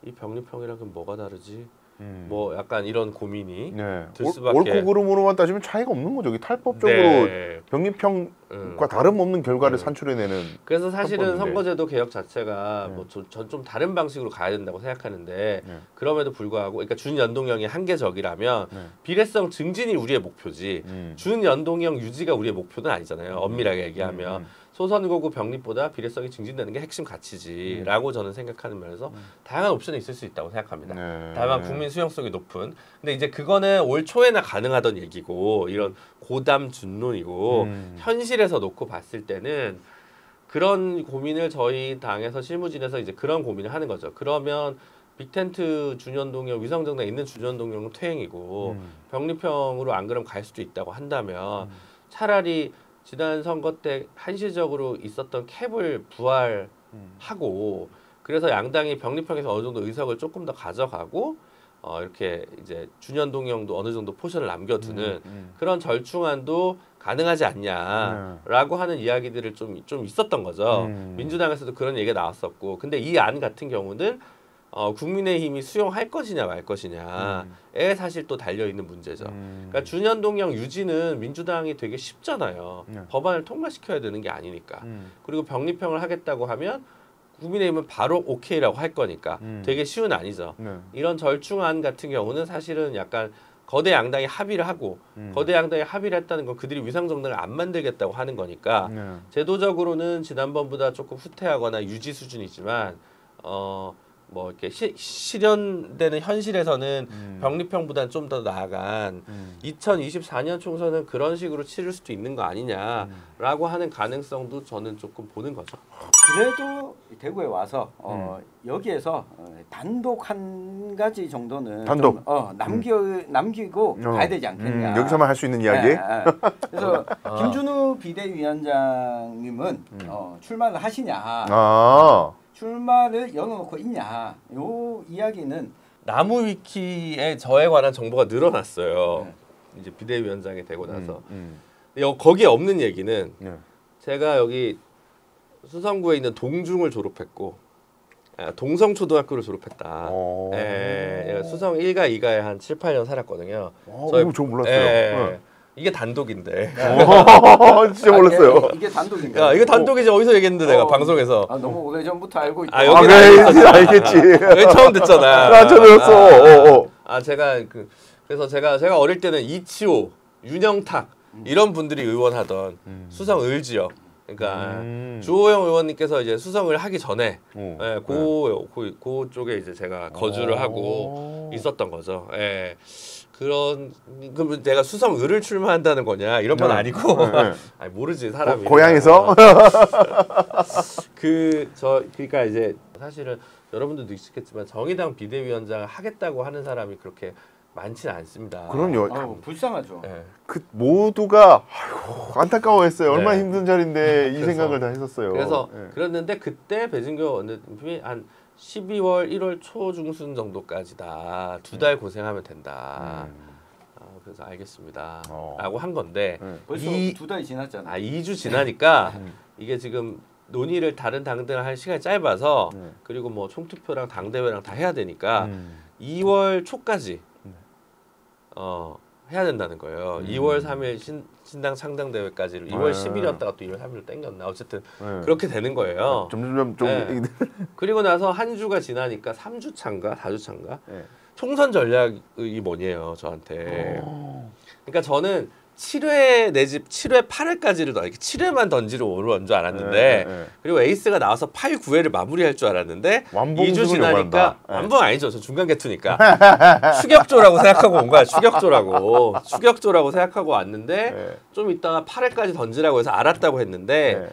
이 병립형이랑 그럼 뭐가 다르지? 뭐 약간 이런 고민이 들 수밖에. 옳고 그름으로만 따지면 차이가 없는 거죠. 탈법적으로 병립형과 다름없는 결과를 산출해내는. 그래서 사실은 선거제도 개혁 자체가 뭐 전 좀 다른 방식으로 가야 된다고 생각하는데 그럼에도 불구하고 그러니까 준연동형이 한계적이라면 비례성 증진이 우리의 목표지 준연동형 유지가 우리의 목표는 아니잖아요. 엄밀하게 얘기하면. 소선거구 병립보다 비례성이 증진되는 게 핵심 가치지라고 저는 생각하는 면에서 다양한 옵션이 있을 수 있다고 생각합니다. 다만 국민 수용성이 높은. 근데 이제 그거는 올 초에나 가능하던 얘기고 이런 고담 준론이고 현실에서 놓고 봤을 때는 그런 고민을 저희 당에서 실무진에서 이제 그런 고민을 하는 거죠. 그러면 빅텐트 준연동형 위성정당에 있는 준연동형은 퇴행이고 병립형으로 안 그러면 갈 수도 있다고 한다면 차라리 지난 선거 때 한시적으로 있었던 캡을 부활하고 그래서 양당이 병립형에서 어느 정도 의석을 조금 더 가져가고 이렇게 이제 준연동형도 어느 정도 포션을 남겨두는 그런 절충안도 가능하지 않냐라고 하는 이야기들을 좀 있었던 거죠. 민주당에서도 그런 얘기가 나왔었고 근데 이 안 같은 경우는 국민의힘이 수용할 것이냐 말 것이냐에 사실 또 달려있는 문제죠. 그러니까 준연동형 유지는 민주당이 되게 쉽잖아요. 법안을 통과시켜야 되는 게 아니니까. 그리고 병립형을 하겠다고 하면 국민의힘은 바로 오케이라고 할 거니까 되게 쉬운 안이죠. 이런 절충안 같은 경우는 사실은 약간 거대 양당이 합의를 하고 거대 양당이 합의를 했다는 건 그들이 위상정당을 안 만들겠다고 하는 거니까 제도적으로는 지난번보다 조금 후퇴하거나 유지 수준이지만 뭐 이렇게 실현되는 현실에서는 병립형보다는 좀 더 나아간 2024년 총선은 그런 식으로 치를 수도 있는 거 아니냐라고 하는 가능성도 저는 조금 보는 거죠. 그래도 대구에 와서 여기에서 단독 한 가지 정도는 단독 남기고 가야 되지 않겠냐. 여기서만 할 수 있는 이야기. 그래서 김준우 비대위원장님은 출마를 하시냐. 출마를 열어놓고 있냐. 요 이야기는 나무위키에 저에 관한 정보가 늘어났어요. 이제 비대위원장이 되고 나서. 거기에 없는 얘기는 제가 여기 수성구에 있는 동중을 졸업했고 동성초등학교를 졸업했다. 수성 1가 2가에 한 7, 8년 살았거든요. 저 몰랐어요. 이게 단독인데. 진짜 몰랐어요. 이게 단독인가요? 야, 이거 단독이지. 어디서 얘기했는데 내가 방송에서. 너무 오래전부터 알고 있다. 여기 알겠지. 여기 처음 듣잖아. 나 들었어. 제가 그래서 제가 어릴 때는 이치호, 윤영탁 이런 분들이 의원하던 수성 을지역. 그러니까 주호영 의원님께서 이제 수성을 하기 전에 그 쪽에 이제 제가 거주를 하고 있었던 거죠. 그럼 내가 수성 을을 출마한다는 거냐 이런 건 아니고 아니, 모르지 사람이 고향에서 그러니까 이제 사실은 여러분들도 익숙했지만 정의당 비대위원장을 하겠다고 하는 사람이 그렇게 많지는 않습니다. 그럼요. 불쌍하죠. 그 모두가 안타까워했어요. 얼마나 힘든 자리인데 이 생각을 다 했었어요. 그래서 그랬는데 그때 배진교 원내대표님이 한 12월 1월 초중순 정도까지다. 2달 고생하면 된다. 그래서 알겠습니다. 라고 한 건데 벌써 2달이 지났잖아요. 2주 지나니까 이게 지금 논의를 다른 당들랑 할 시간이 짧아서 그리고 뭐 총투표랑 당대회랑 다 해야 되니까 2월 초까지 해야 된다는 거예요. 2월 3일 신당 창당대회까지를 2월 10일이었다가 또 2월 3일로 땡겼나 어쨌든 그렇게 되는 거예요. 점점 좀 그리고 나서 한 주가 지나니까 3주 차인가 4주 차인가 총선 전략이 뭐냐요 저한테. 그러니까 저는 7회 내지 7회 8회까지를 이렇게 7회만 던지러 오는 줄 알았는데 그리고 에이스가 나와서 8, 9회를 마무리할 줄 알았는데 2주 지나니까 완봉 아니죠. 저 중간 개투니까 추격조라고 생각하고 온 거야. 추격조라고 생각하고 왔는데 좀 이따가 8회까지 던지라고 해서 알았다고 했는데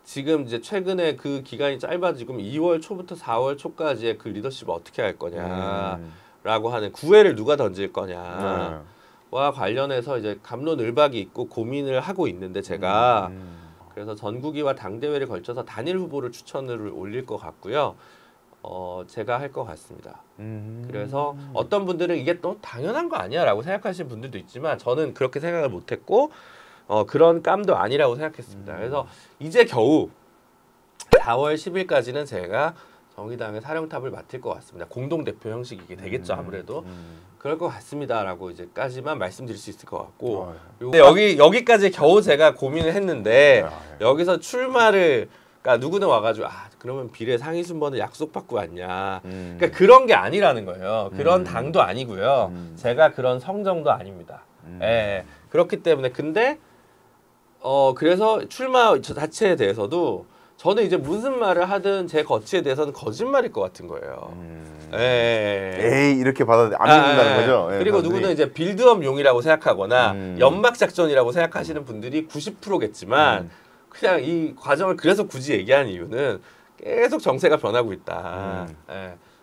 지금 이제 최근에 그 기간이 짧아지고 2월 초부터 4월 초까지의 그 리더십을 어떻게 할 거냐라고 하는 9회를 누가 던질 거냐. 와 관련해서 이제 갑론을박이 있고 고민을 하고 있는데 제가 그래서 전국위와 당대회를 걸쳐서 단일 후보를 추천을 올릴 것 같고요. 제가 할 것 같습니다. 그래서 어떤 분들은 이게 또 당연한 거 아니야라고 생각하시는 분들도 있지만 저는 그렇게 생각을 못했고 그런 깜도 아니라고 생각했습니다. 그래서 이제 겨우 4월 10일까지는 제가 정의당의 사령탑을 맡을 것 같습니다. 공동대표 형식이게 되겠죠 아무래도. 그럴 것 같습니다라고 이제까지만 말씀드릴 수 있을 것 같고 근데 여기까지 겨우 제가 고민을 했는데 여기서 출마를 그러니까 누구는 와가지고 그러면 비례 상위 순번을 약속받고 왔냐 그러니까 그런 게 아니라는 거예요. 그런 당도 아니고요. 제가 그런 성정도 아닙니다. 그렇기 때문에 근데 그래서 출마 자체에 대해서도 저는 이제 무슨 말을 하든 제 거치에 대해서는 거짓말일 것 같은 거예요. 에이 이렇게 안 믿는다는 거죠. 그리고 누구는 이제 빌드업용이라고 생각하거나 연막 작전이라고 생각하시는 분들이 90%겠지만 그냥 이 과정을 그래서 굳이 얘기하는 이유는 계속 정세가 변하고 있다.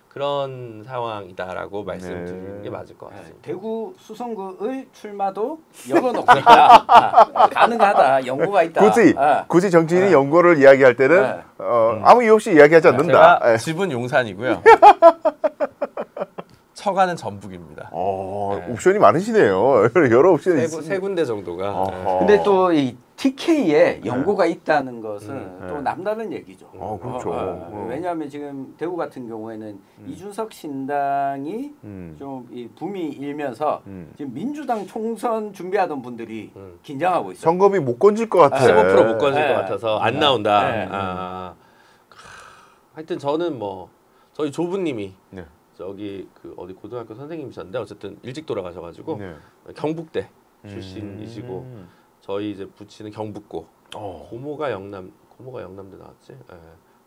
그런 상황이다라고 말씀드리는 게 맞을 것 같습니다. 대구 수성구의 출마도 열어놓고 있다. 가능하다. 연구가 있다. 굳이 정치인이 연구를 이야기할 때는 아무 이유 없이 이야기하지 않는다. 제가 집은 용산이고요. 처가는 전북입니다. 옵션이 많으시네요. 여러 옵션이 있습니다. 세 군데 정도가. 근데 또 이 TK에 연고가 있다는 것은 또 남다른 얘기죠. 그렇죠. 왜냐하면 지금 대구 같은 경우에는 이준석 신당이 좀 이 붐이 일면서 지금 민주당 총선 준비하던 분들이 긴장하고 있어요. 선거비 못 건질 것 같아. 15% 못 건질 것 같아서 안 나온다. 하여튼 저는 뭐 저희 조부님이 저기 그 어디 고등학교 선생님이셨는데 어쨌든 일찍 돌아가셔가지고 네. 경북대 출신이시고 저희 이제 부친은 경북고 고모가 영남대 나왔지. 예.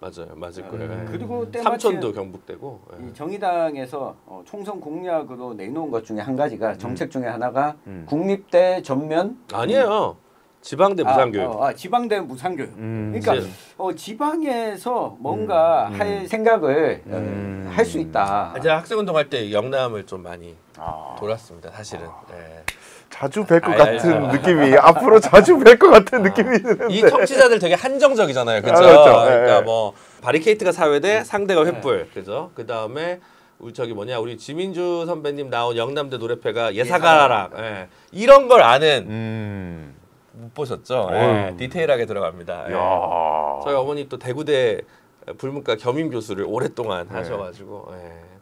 맞아요, 맞을 거예요. 예. 그리고 때마침 삼촌도 경북대고. 예. 이 정의당에서 총선 공약으로 내놓은 것 중에 한 가지가 정책 중에 하나가 국립대 전면 아니에요. 지방대 무상교육. 지방대 무상교육. 그러니까 이제- 지방에서 뭔가 할 생각을 할 수 있다. 제가 학생운동할 때 영남을 좀 많이 돌았습니다. 사실은. 예. 자주 뵐 것 아니, 같은 아니, 느낌이 앞으로 자주 뵐 것 같은 느낌이 드는데. 이 청취자들 되게 한정적이잖아요, 그렇죠? 그렇죠. 그러니까 예. 뭐 바리케이트가 사회대, 상대가 횃불, 그죠? 그 다음에 우리 저기 우리 지민주 선배님 나온 영남대 노래패가 예사가락, 예. 이런 걸 아는 못 보셨죠? 예. 디테일하게 들어갑니다. 예. 야. 저희 어머니 또 대구대 불문과 겸임 교수를 오랫동안 하셔가지고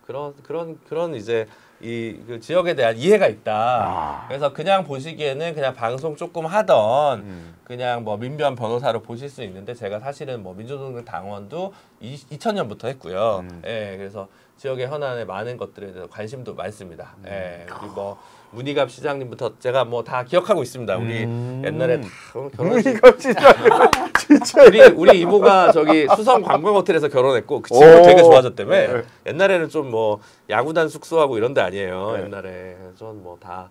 그런 이제 그 지역에 대한 이해가 있다. 그래서 그냥 보시기에는 그냥 방송 조금 하던 그냥 뭐 민변 변호사로 보실 수 있는데 제가 사실은 뭐 민주노총 당원도 2000년부터 했고요. 예, 그래서 지역의 현안에 많은 것들에 대해서 관심도 많습니다. 예, 우리 뭐 문희갑 시장님부터 제가 뭐 다 기억하고 있습니다. 우리 옛날에 다 결혼식 우리가 진짜 진짜 우리 이모가 저기 수성 관광호텔에서 결혼했고 그 집도 되게 좋아졌다며. 옛날에는 좀 뭐 야구단 숙소하고 이런 데 아니에요. 옛날에 전 뭐 다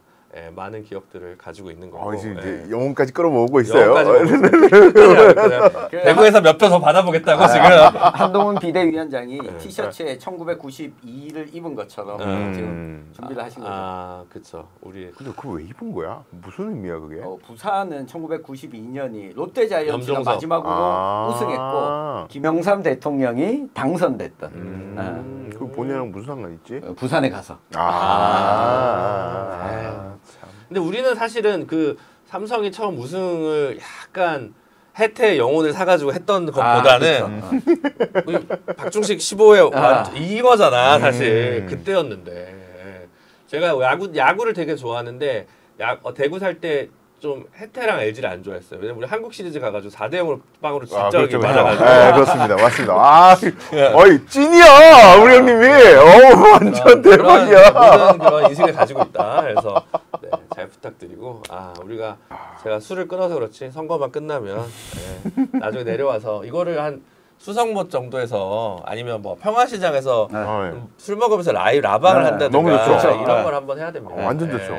많은 기억들을 가지고 있는 거고. 이제 영혼까지 끌어모으고 있어요. 영어까지 그냥 대구에서 몇 표 더 받아보겠다고 지금. 한동훈 비대위원장이 티셔츠에 1992를 입은 것처럼 지금 준비를 하신 거죠. 아, 그쵸. 우리 근데 그거 왜 입은 거야? 무슨 의미야 그게? 부산은 1992년이 롯데자이언츠가 염정석. 마지막으로 우승했고 김영삼 대통령이 당선됐던 그 본인이랑 무슨 상관 있지? 부산에 가서 근데 우리는 사실은 그 삼성이 처음 우승을 약간 혜태 영혼을 사가지고 했던 것보다는 우리 박중식 15회 이거잖아 사실 그때였는데 제가 야구를 되게 좋아하는데 대구 살 때 좀 혜태랑 LG를 안 좋아했어요. 왜냐면 우리 한국 시리즈 가가지고 4대0으로 빵으로 진짜 그렇죠, 맞아가지고. 네, 그렇습니다, 맞습니다. 어이 찐이야 우리 형님이. 완전 대박이야. 모든 그런 인식을 가지고 있다. 그래서 잘 부탁드리고 우리가 제가 술을 끊어서 그렇지 선거만 끝나면 나중에 내려와서 이거를 한 수성못 정도에서 아니면 뭐 평화시장에서 술 먹으면서 라방을 한다든가 너무 좋죠. 이런 걸 한번 해야 됩니다. 완전 좋죠.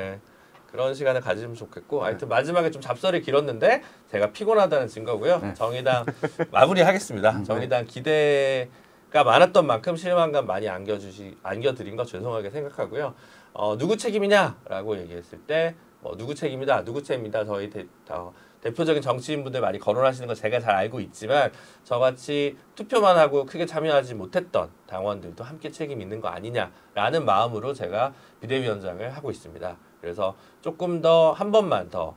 그런 시간을 가지면 좋겠고 하여튼 마지막에 좀 잡설이 길었는데 제가 피곤하다는 증거고요. 정의당 마무리하겠습니다. 정의당 기대가 많았던 만큼 실망감 많이 안겨드린 거 죄송하게 생각하고요. 누구 책임이냐라고 얘기했을 때 누구 책임이다, 누구 책임이다. 저희 대표적인 정치인분들 많이 거론하시는 거 제가 잘 알고 있지만 저같이 투표만 하고 크게 참여하지 못했던 당원들도 함께 책임 있는 거 아니냐라는 마음으로 제가 비대위원장을 하고 있습니다. 그래서 조금 더 한 번만 더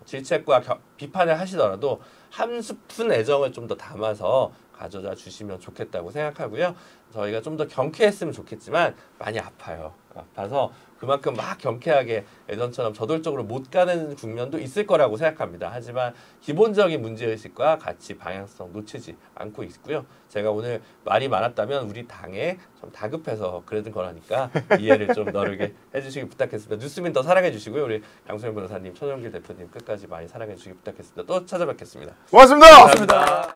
질책과 비판을 하시더라도 한 스푼 애정을 좀 더 담아서 가져다 주시면 좋겠다고 생각하고요. 저희가 좀 더 경쾌했으면 좋겠지만 많이 아파요. 아파서 그만큼 막 경쾌하게 예전처럼 저돌적으로 못 가는 국면도 있을 거라고 생각합니다. 하지만 기본적인 문제의식과 같이 방향성 놓치지 않고 있고요. 제가 오늘 말이 많았다면 우리 당에 좀 다급해서 그러는 거라니까 이해를 좀 너르게 해주시기 부탁했습니다. 뉴스민 더 사랑해 주시고요. 우리 강소영 변호사님, 천영길 대표님 끝까지 많이 사랑해 주시기 부탁했습니다. 또 찾아뵙겠습니다. 고맙습니다. 감사합니다.